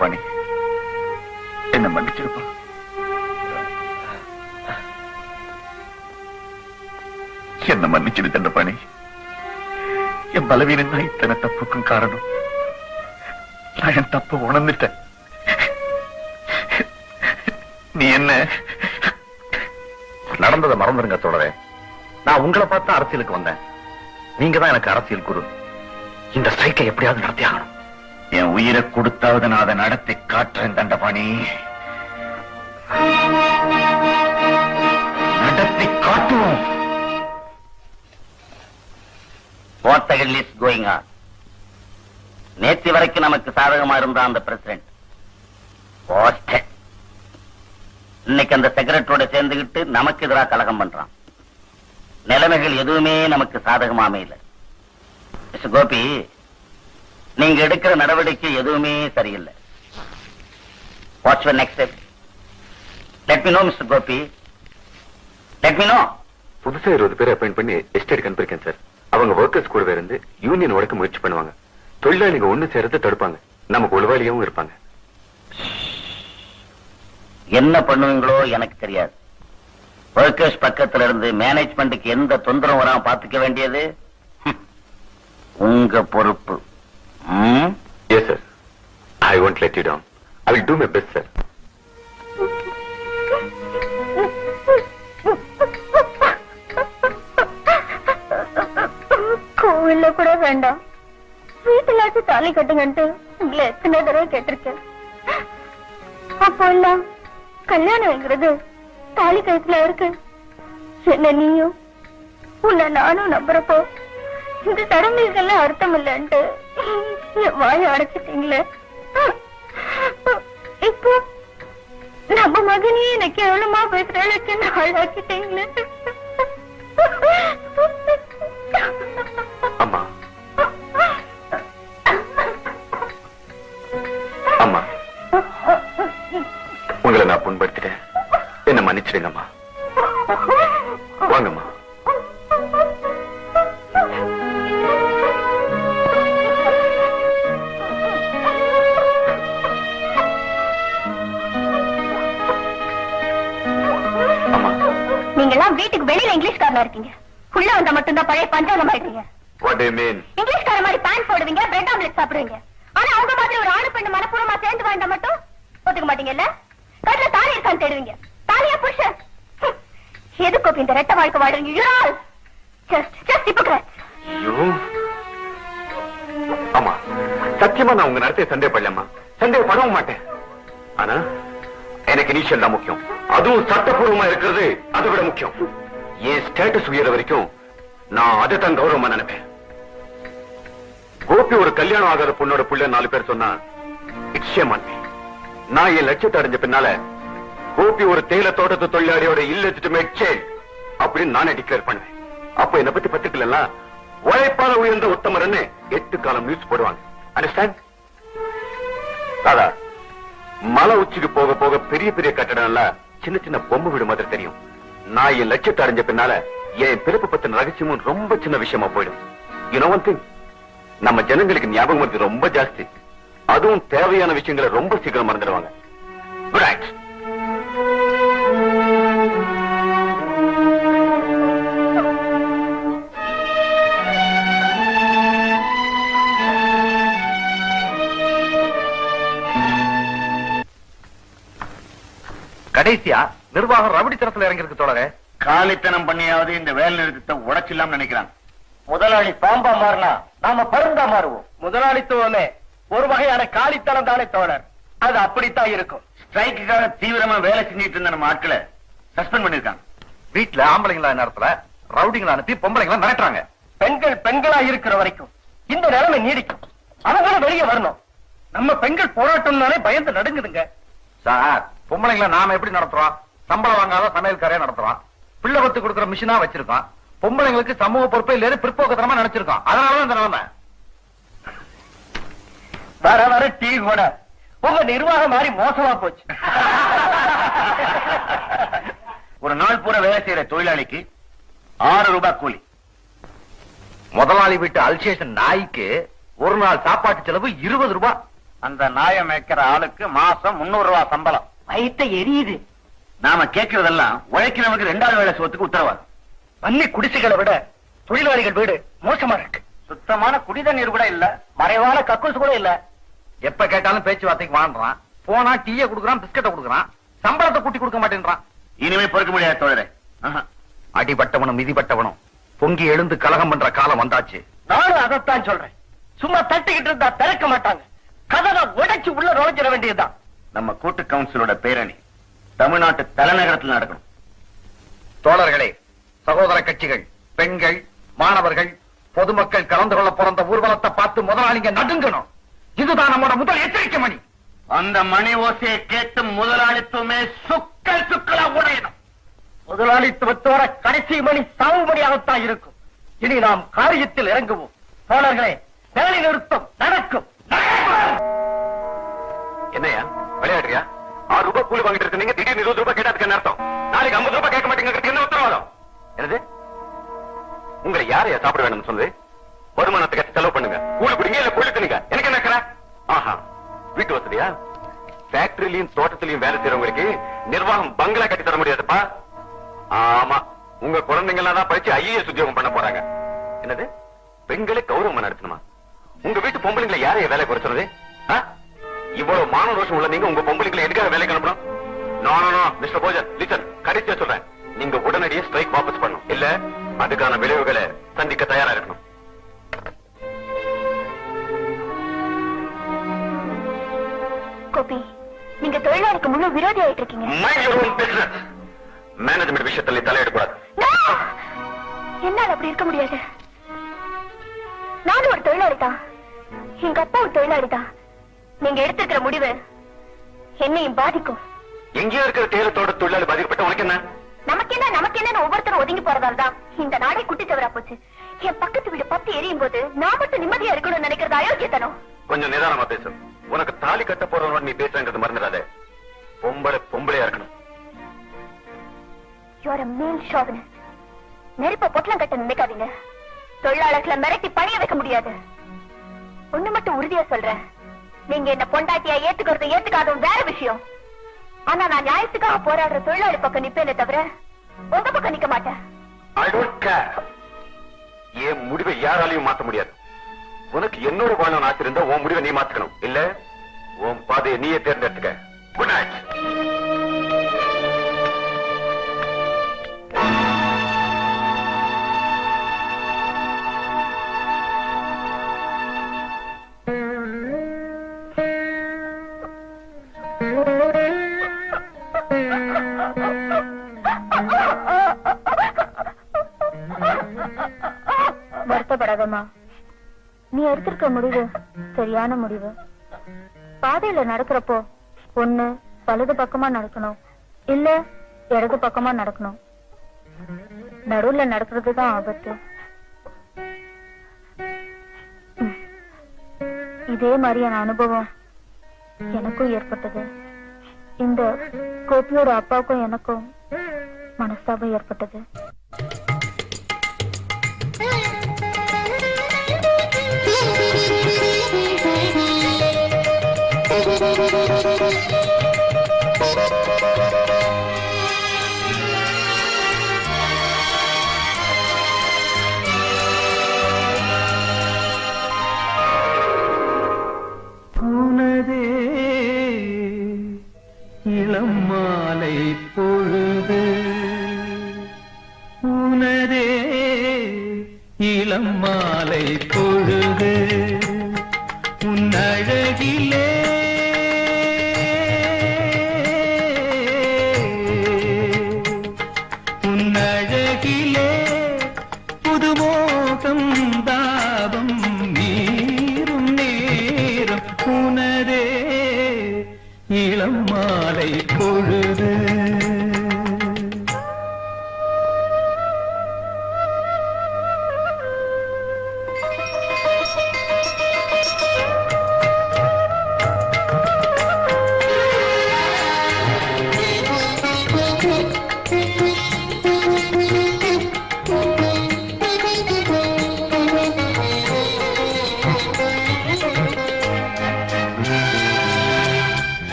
E: பண்ணி என்ன மன்னிச்சிருப்பா. என்ன மன்னிச்சிரு தண்டபாணி. என் பலவீனம் தான் இத்தனை தப்புக்கும் காரணம். நான் என் தப்பு உணர்ந்துட்டேன். நீ என்ன நடந்ததை மறந்துருங்க தோழரே. நான் உங்களை பார்த்து அரசியலுக்கு வந்தேன். நீங்க தான் எனக்கு அரசியல் குரு. இந்த ஸ்ட்ரைக்கை எப்படியாவது நடத்தி ஆகணும். என் உயிரை கொடுத்தாவது நான் அதை நடத்தி காட்டுறேன் தண்டபாணி. நடத்தி காட்டுவோம். What the hell is going on? நேற்று வரைக்கும் நமக்கு சாதகமா இருந்த அந்த பிரசிடென்ட் இன்னைக்கு அந்த செக்ரட்டரியோட சேர்ந்துகிட்டு நமக்கு எதிராக கலகம் பண்றான். நிலைமைகள் எதுவுமே நமக்கு சாதகமா அமையல. மிஸ்டர் கோபி, நீங்க எடுக்கிற நடவடிக்கை எதுவுமே சரியில்லை. What's your next step? Let me know Mister Gopi, let me know.
D: புதுசா 20 பேர் அப்பாயிண்ட் பண்ணி எஸ்டேட் அனுப்பியிருக்கேன் சார். அவங்க ஒர்க்கர்ஸ் கூடவே இருந்து யூனியன் உடைக்க முயற்சி பண்ணுவாங்க. தொழிலாளிங்க ஒண்ணு சேர்த்து தடுப்பாங்க. நமக்கு உளவாளியாவும் இருப்பாங்க.
E: என்ன பண்ணுவீங்களோ எனக்கு தெரியாது. ஒர்க்கர்ஸ் பக்கத்துல இருந்து மேனேஜ்மெண்ட்டுக்கு எந்த தொந்தரவு வராம பாத்துக்க வேண்டியது உங்க பொறுப்பு.
D: Yes sir, I won't let you down. I will do my best, sir.
C: கோவில்ல கூட வேண்டாம், வீட்டுலாச்சு தாலி கட்டுங்கன்ட்டு உங்களை எத்தனை தடவை கேட்டிருக்கேன். அப்போ எல்லாம் கல்யாணம்ங்கிறது தாலி கழுத்துல இருக்கு. என்ன நீயும் உன்னை நானும் நம்புறப்போ இந்த சடங்குகள்லாம் அர்த்தம் இல்லைன்ட்டு என் வாயை அடைச்சிட்டீங்களே. இப்போ நம்ம மகனையே எனக்கு எவ்வளவுமா பேசுறதுக்கு ஆளாக்கிட்டீங்களே.
D: அம்மா அம்மா, உங்களை நான் புண்படுத்திட்டேன், என்ன மன்னிச்சிடுங்கம்மா. வாங்கம்மா.
C: நீங்கெல்லாம் வீட்டுக்கு வெளியில இங்கிலீஷ்காரனா இருக்கீங்க, உள்ள வந்தா மட்டும்தான் பழைய பஞ்சாங்கம் ஆயிடுறீங்க.
D: What do you mean?
C: இங்கிலீஷ்கார மாதிரி பேண்ட் போடுவீங்க, பிரெட் ஆம்லெட் சாப்பிடுவீங்க. ஆனா அவங்க மாதிரி ஒரு ஆணு பெண்ணு மனப்பூர்வமா சேர்ந்து வாழ்ந்தா மட்டும் ஒத்துக்க மாட்டீங்கல்ல. கட்டில தாலி இருக்கான்னு தேடுவீங்க, தாலியா புருஷன். எதுக்கு இந்த ரெட்ட வாழ்க்கை வாழ்றீங்க? You all just hypocrites.
D: ஆமா, சத்தியமா நான் உங்க நடத்தைய சந்தேகப்படலம்மா, சந்தேகப்படவும் மாட்டேன். ஆனா எனக்கு இனிஷியல் தான் முக்கியம், அதுவும் சட்டப்பூர்வமா இருக்கிறது அதை விட முக்கியம். என் ஸ்டேட்டஸ் உயர வரைக்கும் நான் அதை தான் கௌரவமா நினைப்பேன். கோபி ஒரு கல்யாணம் ஆகாத பொண்ணோட புள்ள 4 பேர் சொன்னா இட்ஸ் ஷேம் ஆன் மீ. நான் என் லட்சியத்தை அடைஞ்ச பின்னால கோபி ஒரு தேயிலை தோட்டத்து தொழிலாளியோட இல்லெஜிட்டிமேட் சைல்ட் அப்படின்னு நானே டிக்ளேர் பண்ணுவேன். அப்ப என்னை பத்தி பத்திரிக்கையில எல்லாம் உழைப்பால உயர்ந்த உத்தமர்னு 8 காலம் நியூஸ் போடுவாங்க. அண்டர்ஸ்டாண்ட்? தாதா, மலை உச்சிக்கு போக போக பெரிய பெரிய கட்டடம் எல்லாம் சின்ன சின்ன பொம்மை வீடு மாதிரி தெரியும். நான் என் லட்சியத்தை அடைஞ்ச பின்னால என் பிறப்பு பத்தின ரகசியமும் ரொம்ப சின்ன விஷயமா போயிடும். You know one thing? நம்ம ஜனங்களுக்கு ஞாபகம் வந்து ரொம்ப ஜாஸ்தி, அதுவும் தேவையான விஷயங்களை ரொம்ப சீக்கிரம் மறந்துடுவாங்க. Good night.
E: கடைசியா நிர்வாகம் ரவுடித்தனத்துல இறங்கிருக்கு தோழரே. காலித்தனம் பண்ணியாவது இந்த வேலை நிறுத்தத்தை உடைச்சிடலாம் நினைக்கிறாங்க. முதலாளி பாம்பா மாறினா நாம பருந்தா மாறுவோம். முதலாளித்துவமே ஒரு வகையான காலித்தனம் தானே தோழர், அது அப்படித்தான் இருக்கும். ஸ்ட்ரைக்குக்காக தீவிரமா வேலை செஞ்சுட்டு இருந்த நம்ம ஆட்களை சஸ்பெண்ட் பண்ணிருக்காங்க. வீட்டுல ஆம்பளைங்களா நேரத்துல ரவுடிங்களை அனுப்பி பொம்பளைங்களா மிரட்டுறாங்க. பெண்கள் பெண்களா இருக்கிற வரைக்கும் இந்த நிலைமை நீடிக்கும். அவங்களும் வெளியே வரணும். நம்ம பெண்கள் போராட்டம் தானே பயந்து நடுங்குதுங்க. சார், பொம்பளைங்களை நாம எப்படி நடத்துறோம்? சம்பளம் வாங்காத சமையல்காரையா நடத்துறோம். பிள்ளை கொத்து கொடுக்குற மிஷினா வச்சிருக்கோம். பொம்பளைங்களுக்கு சமூக பொறுப்பை இல்லைன்னு பிற்போக்கத்தனமா நினைச்சிருக்கோம். அதனாலதான் இந்த நிலைமை. வர வர டீ கூட உங்க நிர்வாகம் மாதிரி மோசமா போச்சு. ஒரு நாள் பூரா வேலை செய்யற தொழிலாளிக்கு 6 ரூபாய் கூலி. முதலாளி வீட்டு அல்சேஷன் நாய்க்கு ஒரு நாள் சாப்பாட்டு செலவு 20 ரூபாய். அந்த நாயை மேய்க்கிற ஆளுக்கு மாசம் 300 ரூபாய் சம்பளம்.
A: வயித்த எரியுது.
E: நாம கேட்கறதெல்லாம் உழைக்கிறவனுக்கு 2வது வேலை சோத்துக்கு உத்தரவாதம்.
A: பள்ளி குடிசைகளை விட தொழிலாளிகள் வீடு மோசமா இருக்கு.
E: சுத்தமான குடிதண்ணீர் கூட இல்ல,
A: மறைவான கக்கூஸ் கூட இல்ல.
E: எப்ப கேட்டாலும் பேச்சுவார்த்தைக்கு வாழ்றான். போனா டீயை கொடுக்குறான், பிஸ்கட்டை கொடுக்குறான், சம்பளத்தை கூட்டி கொடுக்க மாட்டேன்றான். இனிமே பொறுக்க முடியாது தோழரே. அடிபட்டவனும் மிதிப்பட்டவனும் பொங்கி எழுந்து கலகம் பண்ற காலம் வந்தாச்சு.
A: நானும் அதைத்தான் சொல்றேன். சும்மா தட்டிக்கிட்டு இருந்தா திறக்க மாட்டாங்க, கதவை உடைச்சு உள்ள நுழைஞ்சிட வேண்டியதுதான்.
E: நம்ம கூட்டு கவுன்சிலோட பேரணி தமிழ்நாட்டு தலைநகரத்தில் நடக்கணும். தோழர்களே, சகோதர கட்சிகள், பெண்கள், மாணவர்கள், பொதுமக்கள் கலந்து கொள்ள பிறந்த ஊர்வலத்தை பார்த்து முதலாளிங்க நடுங்கணும். இதுதான் நம்மோட முதல் எச்சரிக்கை மணி. அந்த மணி ஓசையை கேட்டு முதலாளித்துவமே சுக்கல் சுக்கலா உடையணும்.
G: முதலாளித்துவத்தோட கடைசி மணி சாவுபடியாகத்தான் இருக்கும். இனி நாம் காரியத்தில் இறங்குவோம். தோழர்களே, வேலை நிறுத்தம் நடக்கும்.
D: என்னையா விளையாடுறியா? 6 ரூபாய் கூலி வாங்கிட்டு இருக்கீங்க, திடீர்னு 20 ரூபாய் கேட்டதுக்கு என்ன அர்த்தம்? நாளைக்கு 50 ரூபாய் கேட்க மாட்டேங்கிறது என்ன உத்தரவாதம்? என்னது? உங்களை யாரையா சாப்பிட வேணும்னு சொன்னது? வருமானத்துக்கு செலவு பண்ணுங்க, கூலி குடிங்க, இல்ல கூலி தின்னுங்க. எனக்கு என்ன கரை? ஆஹா, வீட்டு வசதியா? ஃபேக்டரியிலையும் தோட்டத்திலையும் வேலை செய்யறவங்களுக்கு நிர்வாகம் பங்களா கட்டி தர முடியாதுப்பா. ஆமா, உங்க குழந்தைங்க எல்லாம் தான் படிச்சு ஐஏஎஸ் உத்தியோகம் பண்ண போறாங்க. என்னது? பெண்களை கௌரவம் நடத்தணுமா? உங்க வீட்டு பொம்பளைங்களை யாரைய வேலை குறைச்சது? இவ்வளவு மான ரோஷம் உள்ள நீங்க உங்க பொம்பளைங்களை எதுக்காக வேலைக்கு அனுப்பணும்? நோ மிஸ்டர் போஜன், லிசன், கடைசியா சொல்றேன், நீங்க உடனடியே ஸ்ட்ரைக் வாபஸ் பண்ணணும். இல்ல அதுக்கான விளைவுகளை சந்திக்க தயாரா இருக்கணும்.
C: கோபி, நீங்க தொழிலாளிக்கு முழு விரோதி ஆயிட்டு இருக்கீங்க.
D: மேனேஜ்மெண்ட் விஷயத்துல தலையிடக்கூடாது.
C: என்னால அப்படி இருக்க முடியாது. நானும் ஒரு தொழிலாளி தான், எங்க அப்பா ஒரு தொழிலாளி தான். நீங்க எடுத்துக்கிற முடிவு என்னையும் பாதிக்கும்.
D: எங்கேயோ இருக்கிற தேலத்தோட தொழிலாளி பாதிக்கப்பட்ட உனக்கு என்ன?
C: நமக்கு என்ன ஒவ்வொருத்தரும் ஒதுங்கி போறதால தான் இந்த நாடே குட்டிச்சவரா போச்சு. என் பக்கத்து வீடு பத்தி எரியும் போது நான் மட்டும் நிம்மதியா இருக்கணும்னு நினைக்கிறது அயோக்கியத்தனம்.
D: கொஞ்சம் நிதானமா பேசு. உனக்கு தாலி கட்ட போறவனோட நீ பேசுறது மறந்துடாத. பொம்பளையா இருக்கணும்.
C: You're a male chauvinist. நெருப்ப பொட்டலம் கட்ட நினைக்காதீங்க. தொழிலாளர்களை மிரட்டி பணிய வைக்க முடியாது. ஒண்ணு மட்டும் உறுதியா சொல்றேன், நீங்க என்ன பொண்டாட்டியா ஏத்துக்காதும் வேற விஷயம். ஆனா நான் நியாயத்துக்காக போராடுற தொழிலாளி பக்கம் நிப்பேனே தவிர உங்க பக்கம் நிக்க மாட்டேன்.
D: I don't care. என் முடிவை யாராலையும் மாத்த முடியாது. உனக்கு என்னோட வாழணும் ஆசை இருந்தா உன் முடிவை நீ மாத்துக்கணும். இல்ல உன் பாதையை நீயே தேர்ந்தெடுத்துக்க. Good night.
C: வருத்தப்படாதம்மா, நீ எடுத்திருக்க முடிவு சரியான முடிவு. பாதையில நடக்கிறப்போ ஒண்ணு வலது பக்கமா நடக்கணும், இல்ல இடது பக்கமா நடக்கணும். நடுவுல நடக்கிறதுதான் ஆபத்து. இதே மாதிரியான அனுபவம் எனக்கும் ஏற்பட்டது. இந்த கோபியோட அப்பாவுக்கும் எனக்கும் மனஸ்தாபம் ஏற்பட்டது.
F: போனதே இளம் மாலை பொழுது, உனதே இளம் மாலை பொழுது, உன் அழகிலே புதுமோகம் தாபம் நீரும் நேரம், உனதே இளம் மாலை பொழுது.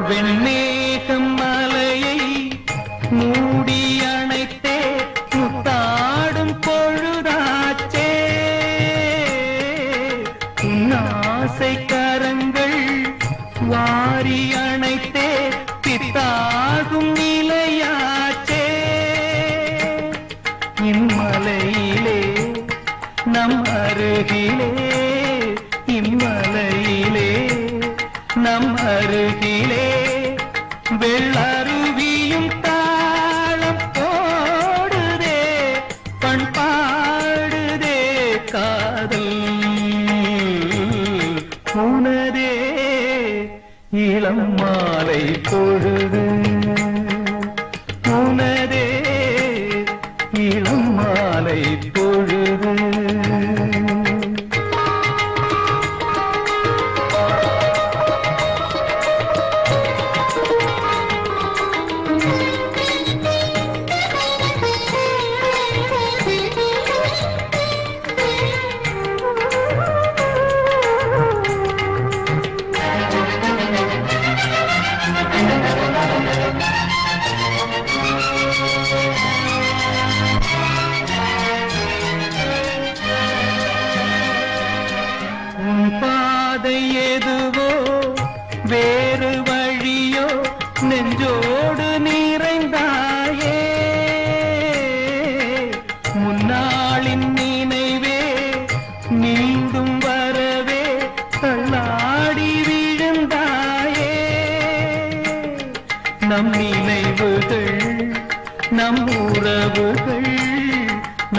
F: வெண்மேகம் மலையை மூடி அணைத்தே முத்தாடும் பொழுதாச்சே, உன்னாசை கரங்கள் வாரி அணைத்தே பித்தாகும் நிலையாச்சே. இம்மலையிலே நம் அருகிலே, இம்மலையிலே நம் அருகிலே வெள்ளருவியும் தாளம் போடுதே, பண்பாடுதே காதல். இளம் மாலை பொழுது உனதே இளம் மாலை பொழுது நெஞ்சோடு நிறைந்தாயே முன்னாளின் நினைவே மீண்டும் வரவே தள்ளாடி விழுந்தாயே நம் நினைவுகள் நம் உறவுகள்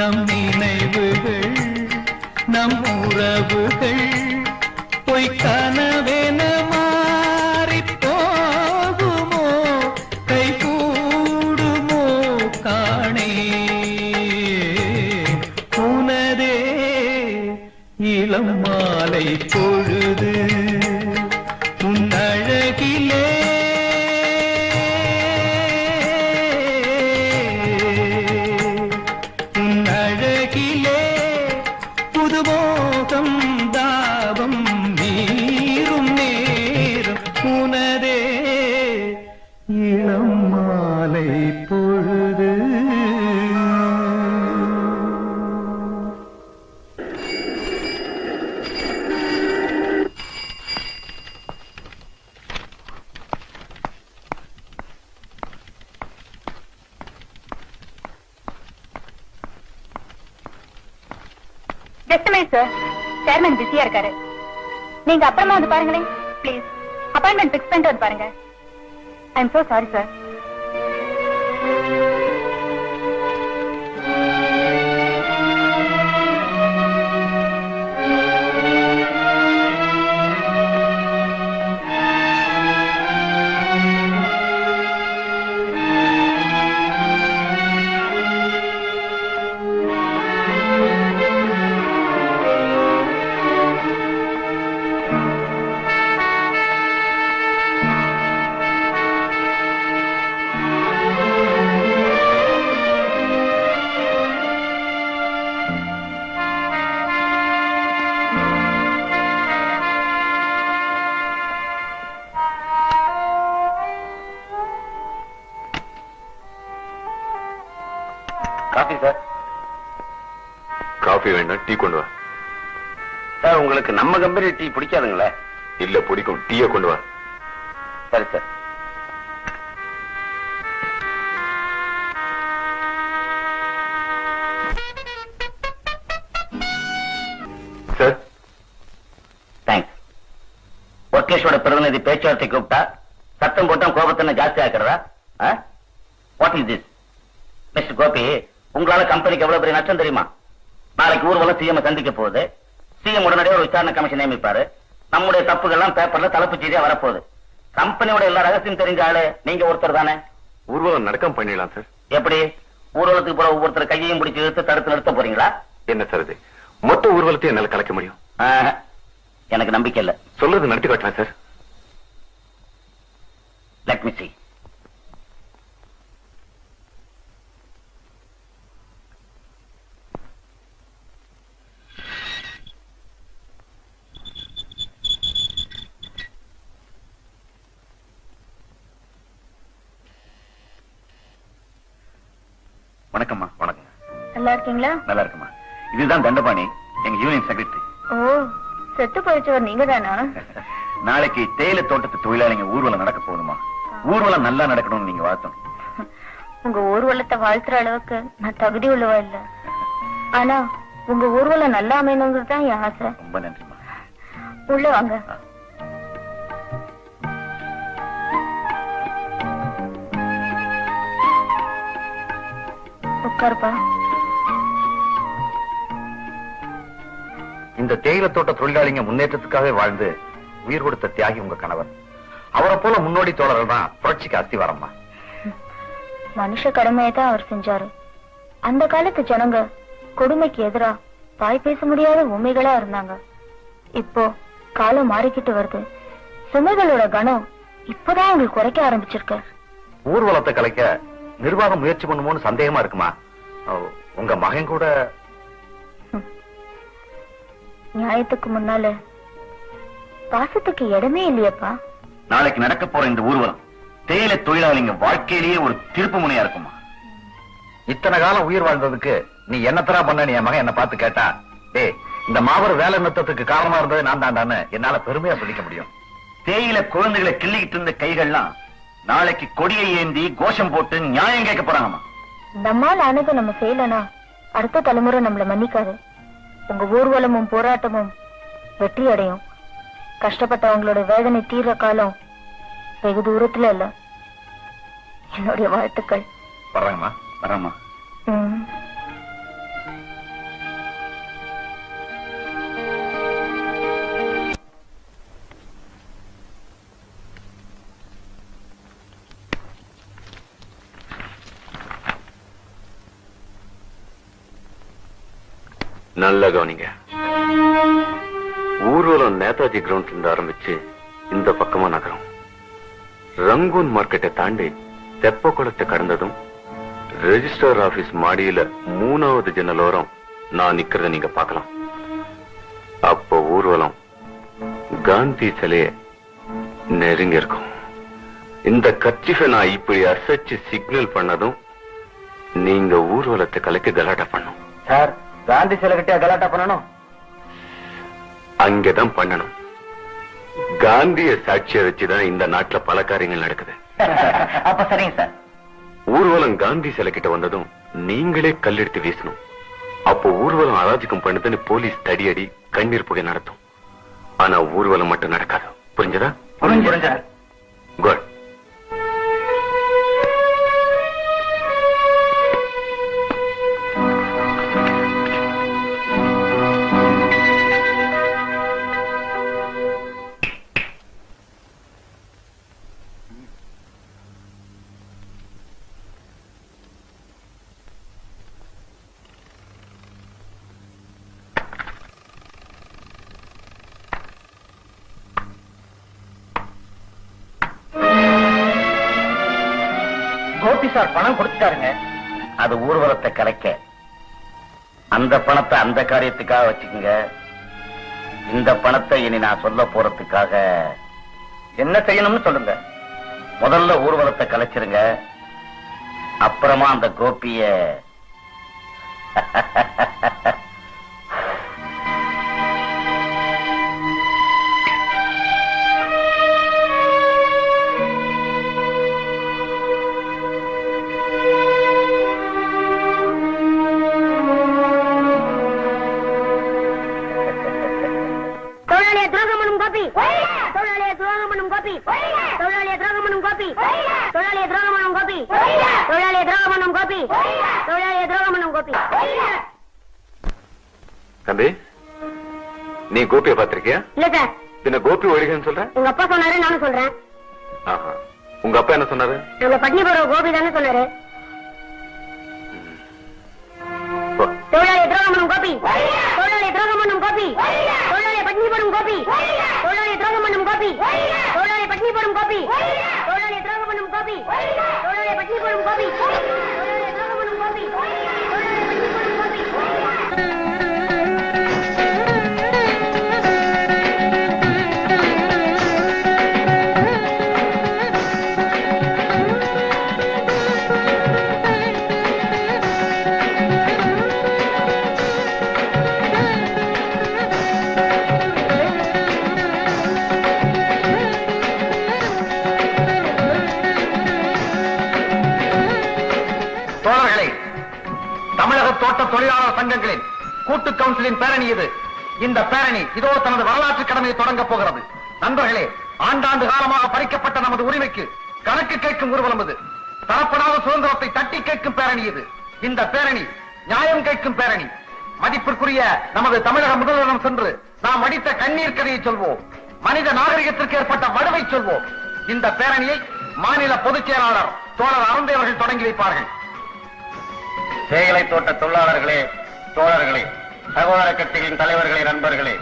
F: நம் நினைவுகள் நம் உறவுகள் பொய் கனவென இளம் மாலை பொழுது உன்னழகிலே உன்னழகிலே புதுமோகம் தாபம் நீரும் நேரம் உனதே இளம் மாலை பொழுது
C: சார் சேர்மன் பிஸியா இருக்காரு. நீங்க அப்புறமா வந்து பாருங்களேன் பிளீஸ். அப்பாயின்மெண்ட் பிக்ஸ் பண்ணிட்டு வந்து பாருங்க. I am so sorry sir.
E: Coffee sir.
D: Coffee வேண்டாம், டீ கொண்டு வா.
E: சார் உங்களுக்கு நம்ம கம்பெனி டீ பிடிக்காதுங்களே?
D: இல்ல பிடிக்கும், டீயை கொண்டு வா.
E: சரி சார்.
D: Sir
E: thanks. ஒர்க்கேஷோட பிரதிநிதி பேச்சுவார்த்தை கூப்பிட்டா சத்தம் போட்டா கோபத்தை ஜாஸ்தி ஆக்குறதா? What is this? Mister Gopi, உங்களால கம்பெனிக்கு எவ்வளவு பெரிய நஷ்டம் தெரியுமா? நாளைக்கு ஊர்வலம் சிஎம் சந்திக்க போகுது. சிஎம் உடனடியாக ஒரு விசாரணை கமிஷன் நியமிப்பாரு. நம்முடைய தப்புகள்லாம் பேப்பர்ல தலைப்பு செய்தியா வரப்போகுது. கம்பெனியோட எல்லா ரகசியம் தெரிஞ்ச ஆளு நீங்க ஒருத்தர் தானே.
D: ஊர்வலம் நடக்காம பண்ணிடலாம் சார்.
E: எப்படி? ஊர்வலத்துக்கு போற ஒவ்வொருத்தர் கையையும் பிடிச்சி இழுத்து தடுத்து நிறுத்த போறீங்களா?
D: என்ன சார் இது? மொத்த ஊர்வலத்தை என்னால கலைக்க முடியும்?
E: எனக்கு நம்பிக்கை இல்ல.
D: சொல்றது நடத்தி காட்டலாம் சார்.
E: லெட் மீ சீ. வணக்கம்மா. வணக்கம்.
C: நல்லா இருக்கீங்களா?
E: நல்லா இருக்குமா. இதுதான் தண்டபாணி, எங்க யூனியன் செக்ரட்டரி.
C: ஓ, செத்து போயிச்சவர் நீங்க தானா?
E: நாளைக்கு தேயிலை தோட்டத்து தொழிலாளிங்க ஊர்வலம் நடக்க போகுதுமா. ஊர்வலம் நல்லா நடக்கணும்னு நீங்க வாழ்த்தணும்.
C: உங்க ஊர்வலத்தை வாழ்த்துற அளவுக்கு நான் தகுதி உள்ளவா இல்ல. ஆனா உங்க ஊர்வலம் நல்லா அமையணுங்கிறது தான் என் ஆசை.
E: ரொம்ப நன்றிமா.
C: உள்ள வாங்க. உட்காருப்பா.
E: இந்த தேயிலை தோட்ட தொழிலாளிங்க முன்னேற்றத்துக்காக வாழ்ந்து உயிர் கொடுத்த தியாகி உங்க கணவர். அவரை போல முன்னோடி தோழர்கள் தான் புரட்சிக்கு அஸ்திவாரம்மா.
C: மனுஷ கடமையை தான் அவர் செஞ்சாரு. அந்த காலத்து ஜனங்க கொடுமைக்கு எதிரா தாய் பேச முடியாத உண்மைகளா இருந்தாங்க. இப்போ காலம் மாறிக்கிட்டு வருது. சுமைகளோட கணம் இப்பதான் உங்களுக்கு குறைக்க ஆரம்பிச்சிருக்கு.
E: ஊர்வலத்தை கலைக்க நிர்வாகம் முயற்சி பண்ணுமோன்னு சந்தேகமா இருக்குமா? உங்க மகன் கூட
C: நியாயத்துக்கு முன்னால பாசத்துக்கு இடமே இல்லையப்பா.
E: நாளைக்கு நடக்க போற இந்த ஊர்வலம் தேயிலை தொழிலாளிங்க வாழ்க்கையிலேயே ஒரு திருப்பு முனையா இருக்குமா? இத்தனை காலம் உயிர் வாழ்ந்ததுக்கு நீ என்னத்தரா பண்ண என் மகன் என்ன பார்த்து கேட்டா, டேய் இந்த மாபெரும் வேலை நிறுத்தத்துக்கு காரணமா இருந்தது நான் தாண்டான்னு என்னால பெருமையா சொல்லிக்க முடியும். தேயிலை குழந்தைகளை கிள்ளிக்கிட்டு இருந்த கைகள்லாம் நாளைக்கு கொடியை ஏந்தி கோஷம் போட்டு நியாயம் கேட்க போறாங்கம்மா.
C: நம்மால் ஆனது நம்ம செய்யலனா அடுத்த தலைமுறை நம்மள மன்னிக்காது. உங்க ஊர்வலமும் போராட்டமும் வெற்றி அடையும். கஷ்டப்பட்டவங்களோட வேதனை தீர்ற காலம் வெகு தூரத்துல இல்ல. என்னுடைய வாழ்த்துக்கள்.
E: வர்றாங்கம்மா, வர்றேம்மா.
D: நல்ல கவனிங்க. ஊர்வலம் நேதாஜி கிரவுண்ட்ல இருந்து ஆரம்பிச்சு இந்த பக்கமா நகரம். ரங்கூன் மார்க்கெட்டை தாண்டி தெப்ப குளத்தை கடந்ததும் ரெஜிஸ்டர் ஆபீஸ் மாடியில 3வது ஜன்னலோரம் நான் நிக்கிறத நீங்க பார்க்கலாம். அப்போ ஊர்வலம் காந்தி சிலைய நெருங்கி இருக்கும். இந்த கர்ச்சிஃபை நான் இப்படி அசைச்சு சிக்னல் பண்ணதும் நீங்க ஊர்வலத்தை கலைக்க கலாட்டா பண்ணும்.
B: சார், காந்தி சிலை கிட்ட கலாட்டா பண்ணணும்?
D: அங்கதான் பண்ணணும். காந்திய சாட்சிய வச்சுதான் இந்த நாட்டுல பல காரியங்கள் நடக்குது.
B: அப்ப சரிங்க சார்.
D: ஊர்வலம் காந்தி சிலை கிட்ட வந்ததும் நீங்களே கல்லெடுத்து வீசணும். அப்போ ஊர்வலம் அராஜகம் பண்ணுதுன்னு போலீஸ் தடியடி கண்ணீர் புகை நடத்தும். ஆனா ஊர்வலம் மட்டும் நடக்காது. புரிஞ்சதா?
B: புரிஞ்சு.
D: குட்.
B: கோபி சார் பணம் கொடுத்துட்டாருங்க.
E: அது ஊர்வலத்தை கலைக்க. அந்த பணத்தை அந்த காரியத்துக்காக வச்சுக்கோங்க. இந்த பணத்தை இனி நான் சொல்ல போறதுக்காக
B: என்ன செய்யணும்னு சொல்லுங்க.
E: முதல்ல ஊர்வலத்தை கலைச்சிருங்க. அப்புறமா அந்த கோபிய
D: தம்பி, நீ கோபியை பாத்திருக்கியா?
C: இல்ல சார்.
D: பின்ன கோபி ஒழிகன்னு சொல்ற?
C: உங்க அப்பா சொன்னாரு, நானும் சொல்றேன்.
D: உங்க அப்பா என்ன சொன்னாரு?
C: நம்ம பட்னி போற கோபி தானே சொன்னாரு. தொழிலாளி துரோகம் கோபி, தொழிலாளி துரோகம் கோபி, தொழிலாளி பட்னி போடும் கோபி, தொழிலாளி துரோகம் கோபி, தொழிலாளி பட்னி போடும் கோபி, தொழிலாளி துரோகம் கோபி, தொழிலாளி பட்னி போடும் கோபி, தொழிலாளி துரோகம் கோபி, தொழிலாளி பட்னி போடும் கோபி.
E: தோட்ட தொழிலாளர் சங்கங்களின் கூட்டு கவுன்சிலின் பேரணி இது. இந்த பேரணி இதோ தனது வரலாற்று கடமையை தொடங்க போகிறது. நண்பர்களே, ஆண்டாண்டு காலமாக பறிக்கப்பட்ட நமது உரிமைக்கு கணக்கு கேட்கும் ஊர்வலம் இது. தரப்படாத சுதந்திரத்தை தட்டி கேட்கும் பேரணி இது. இந்த பேரணி நியாயம் கேட்கும் பேரணி. மதிப்பிற்குரிய நமது தமிழக முதல்வரிடம் சென்று நாம் அடித்த கண்ணீர் கதையை சொல்வோம். மனித நாகரிகத்திற்கு ஏற்பட்ட வடுவை சொல்வோம். இந்த பேரணியை மாநில பொதுச் செயலாளர் தோழர் அருந்தை அவர்கள் தொடங்கி வைப்பார்கள். தேயிலை தோட்ட தொழிலாளர்களே, தோழர்களே, சகோதர கட்சிகளின் தலைவர்களே, நண்பர்களே,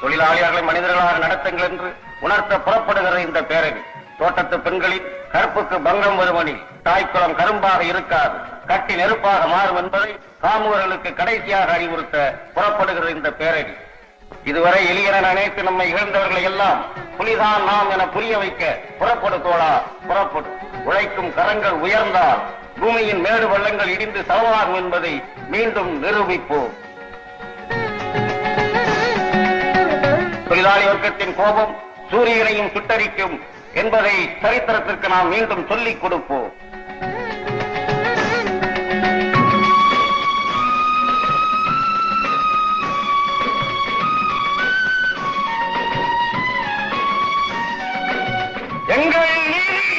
E: தொழிலாளிகளை மனிதர்களாக நடத்துங்கள் என்று உணர்த்த புறப்படுகிற இந்த பேரணி தோட்டத்து பெண்களின் கற்புக்கு பங்கம் வருமனில் தாய்க்குளம் கரும்பாக இருக்காது, கட்டி நெருப்பாக மாறும் என்பதை காமுகர்களுக்கு கடைசியாக அறிவுறுத்த புறப்படுகிற இந்த பேரணி இதுவரை எளியன நினைத்து நம்மை இழந்தவர்களை எல்லாம் புலிதான் நாம் என புரிய வைக்க புறப்படு தோழா, புறப்படு. உழைக்கும் கரங்கள் உயர்ந்தால் பூமியின் மேடு பள்ளங்கள் இடிந்து சமமாகும் என்பதை மீண்டும் நிரூபிப்போம். தொழிலாளி வர்க்கத்தின் கோபம் சூரியனையும் சுட்டரிக்கும் என்பதை சரித்திரத்திற்கு நாம் மீண்டும் சொல்லிக் கொடுப்போம். எங்கள் நீதி,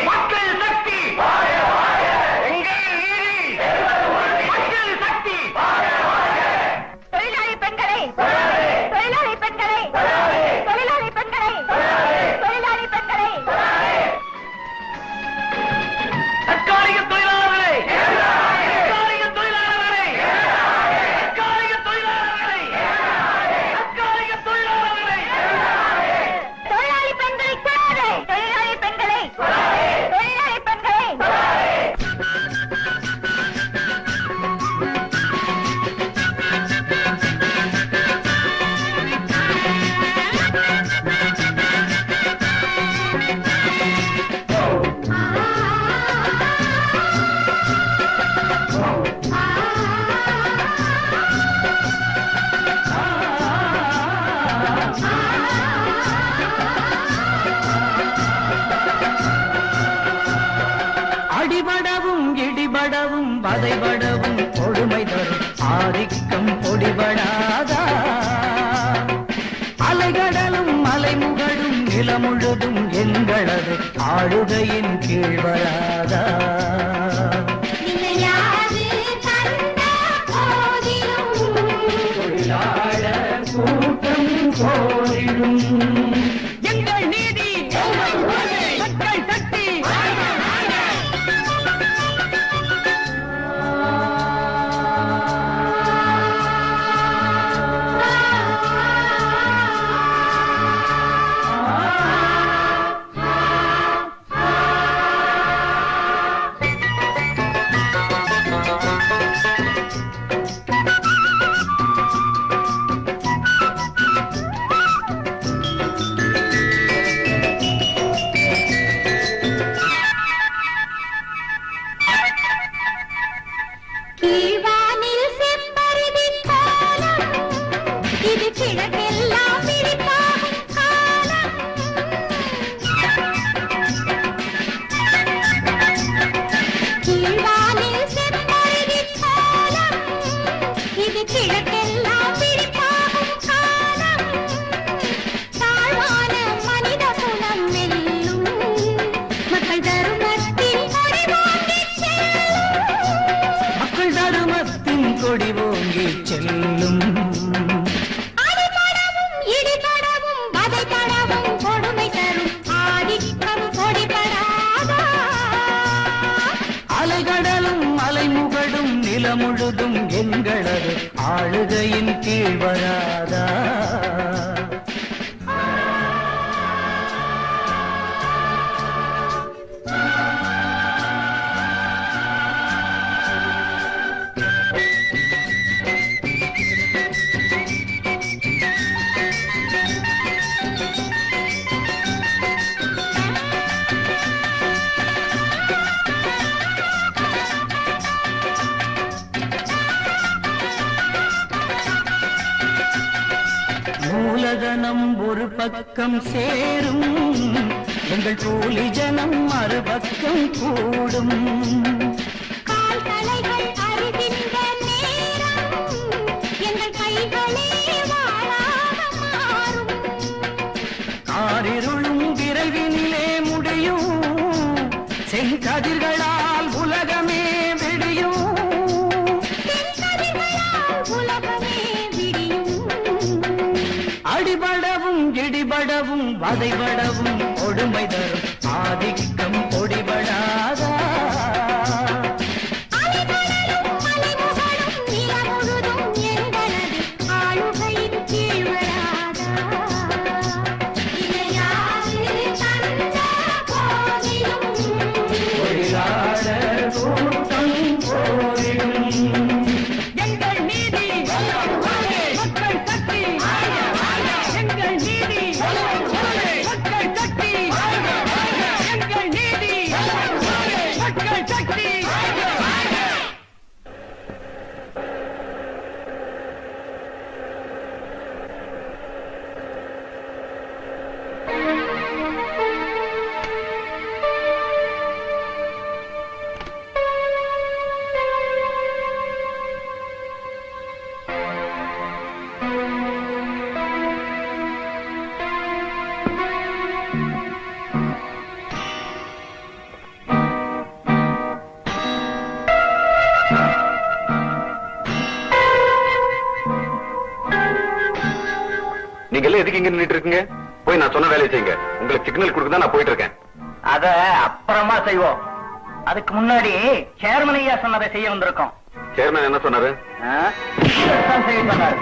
E: மக்கள் சக்தி, எங்கள் நீதி, மக்கள் சக்தி.
C: தொழிலாளி பெண்களை, தொழிலாளி பெண்களை, தொழிலாளி பெண்களை, தொழிலாளி பெண்களை,
G: தற்காலிக தொழிலாளர்களை, தற்காலிக தொழிலாளர்களை, தற்காலிக தொழிலாளர்களை, தற்காலிக தொழிலாளர்களை,
C: தொழிலாளி பெண்களை கூடாது, தொழிலாளி பெண்களை, தொழிலாளி பெண்களை.
F: அடிபடவும் இடிபடவும் வதைபடவும் கொடுமை தரும் ஆதிக்கம் பொடிபடாதா, அலைகடலும் மலைமுகடும் நிலமுழுதும் எங்களது ஆளுகையின் கீழ் வராதா. தொழிலாளர் கூட்டம் கோரிடும் எங்கள் நீதி, மக்கள் சக்தி.
C: கீழ்வானில் செம்பருதி கோலம், இது கிழக்கெல்லாம் விரிப்பாகும் காலம். கீழ்வானில் செம்பருதி கோலம், இது கிழக்கெல்லாம் விரிப்பாகும் காலம். தாழ்வான மனித குலம் வெல்லும், மக்கள் தருமத்தில் கொடி ஓங்கிச் செல்லும்.
F: மக்கள் தருமத்தின் கொடி ஓங்கி செல்லும்.
C: அடிபடவும் இடிபடவும் வதைபடவும் கொடுமை தரும் ஆதிக்கம் பொடிபடாதா.
F: அலைகடலும் மலைமுகடும் நிலமுழுதும் எங்களது ஆளுகையின் கீழ் வராதா. மூலதனம் ஒரு பக்கம் சேரும், எங்கள் கூலி ஜனம் மறுபக்கம் கூடும்.
C: கால் தலைகள் அறிகின்ற நேரம், எங்கள் கைகளே வாளாக மாறும்.
F: காரிருளும் விரைவினிலே முடியும், செங்கதிர்களால் உலகமே விடியும்.
C: செங்கதிர்களால் உலகமே விடியும்.
F: அடிபடவும் இடிபடவும் விடவும் வதைபடவும் கொடுமை தரும் ஆதிக்கம் பொடிபடாதா
D: எதுக்கு இங்க நின்னுட்டு இருக்கீங்க? போய் நான் சொன்ன வேலையை செய்யுங்க. உங்களுக்கு சிக்னல் கொடுக்க தான் நான் போயிட்டு இருக்கேன்.
A: அத அப்புறமா செய்வோம். அதுக்கு முன்னாடி சேர்மன் ஐயா சொன்னதை செய்ய வந்திருக்கோம்.
D: சேர்மன் என்ன சொன்னாரு?
A: செய்ய சொன்னாரு.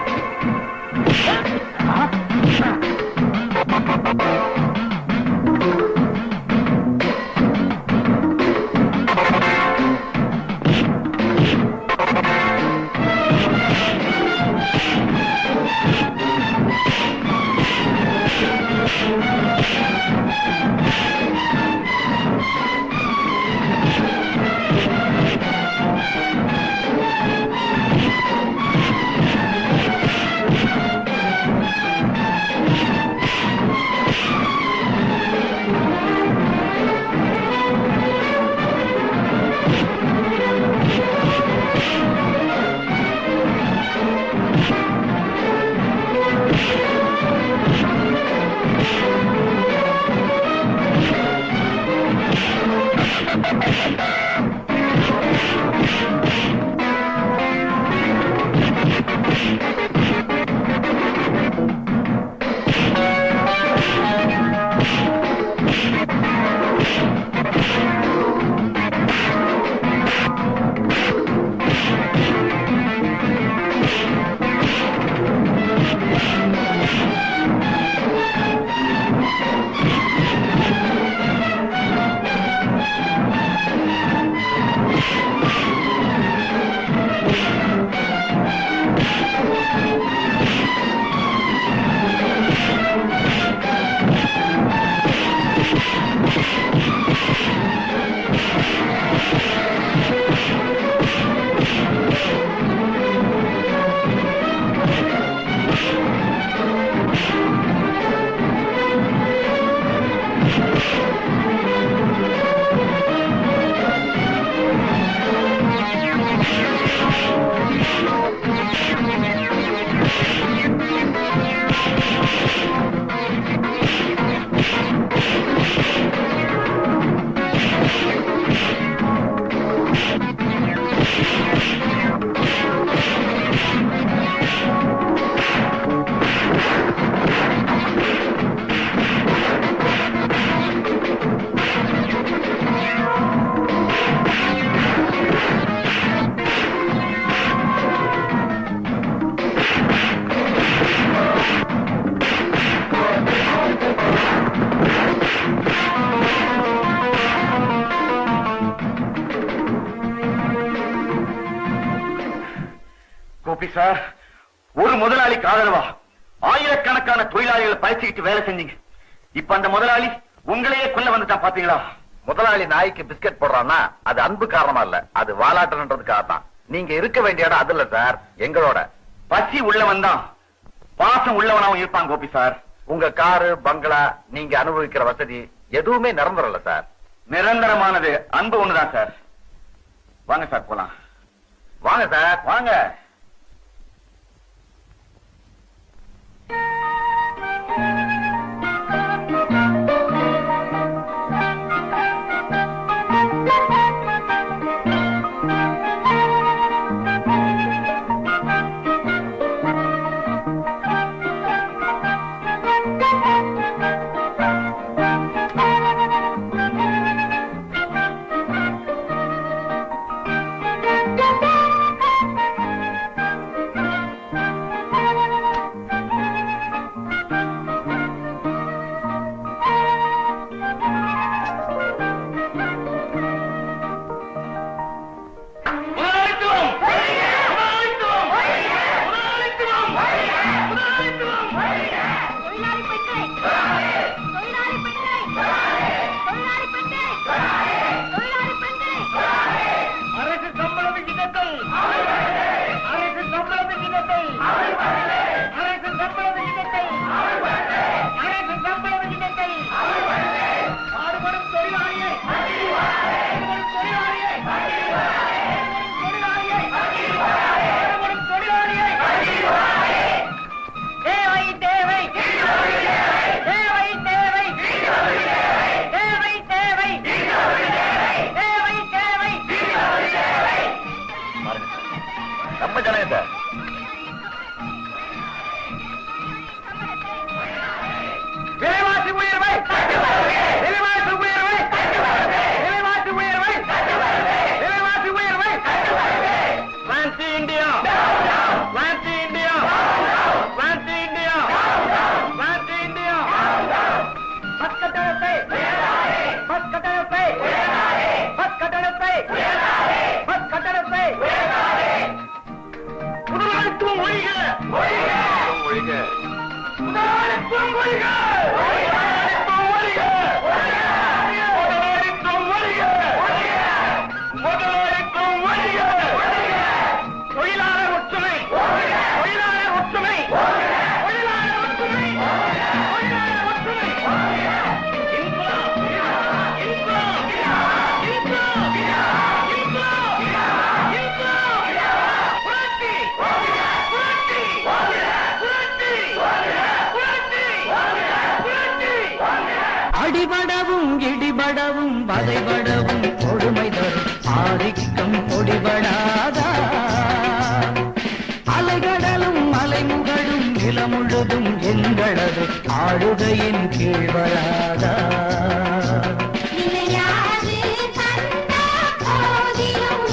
E: சார், ஒரு முதலாளிக்கு ஆதரவா ஆயிரக்கணக்கான தொழிலாளிகளை பயிற்சிக்கிட்டு வேலை செஞ்சீங்க. இப்ப அந்த முதலாளி உங்களையே கொல்ல வந்துட்டான் பாத்தீங்களா? முதலாளி நாய்க்கு பிஸ்கட் போடுறான்னா அது அன்பு காரணமா இல்ல, அது வாலாட்டன்றதுக்காக தான். நீங்க இருக்க வேண்டிய இடம் அது இல்ல சார், எங்களோட. பசி உள்ளவன் தான் பாசம் உள்ளவனாவும் இருப்பான் கோபி சார். உங்க காரு பங்களா நீங்க அனுபவிக்கிற வசதி எதுவுமே நிரந்தரம் இல்ல சார். நிரந்தரமானது அன்பு ஒண்ணுதான் சார். வாங்க சார் போலாம். வாங்க சார் வாங்க.
A: விகிதத்தை அரசு சம்பள விகிதத்தை அரசு சம்பள விகிதத்தை பாடுபடும் தொழிலாளியை பாடுபடும் தொழிலாளியை பாடுபடும் தொழிலாளியை தேவை தேவை தேவை தேவை தேவை தேவை தேவை தேவை
E: நம்ம ஜனங்க
A: விலைவாசி உயர்வை விலைவாசி உயர்வை விலைவாசி உயர்வை விலைவாசி உயர்வை வான்சி இந்தியா வான்சி இந்தியா வான்சி இந்தியா வான்சி இந்தியா பஸ்கட்டணத்தை பஸ்கட்டணத்தை பஸ்கட்டணத்தை பஸ்கட்டணத்தை முதலாளித்துவம் ஒழிக
D: ஒழிக
A: முதலாளித்துவம் ஒழிக முதலாளித்துவம் ஒழிக முதலாளித்துவம் ஒழிக முதலாளித்துவம் ஒழிக தொழிலாளர் ஒற்றுமை தொழிலாளர் ஒற்றுமை தொழிலாளர் ஒற்றுமை தொழிலாளர் ஒற்றுமை இன்குலாப் இன்குலாப் இன்குலாப் இன்குலாப் இன்குலாப் புரட்சி புரட்சி புரட்சி புரட்சி புரட்சி
F: அடிபடவும் இடிபடவும் வதைபடவும் கொடுமை தரும் ஆதிக்கம் பொடிபடாதா அலைகடலும் மலைமுகடும் நிலமுழுதும் எங்களது ஆளுகையின் கீழ் வராதா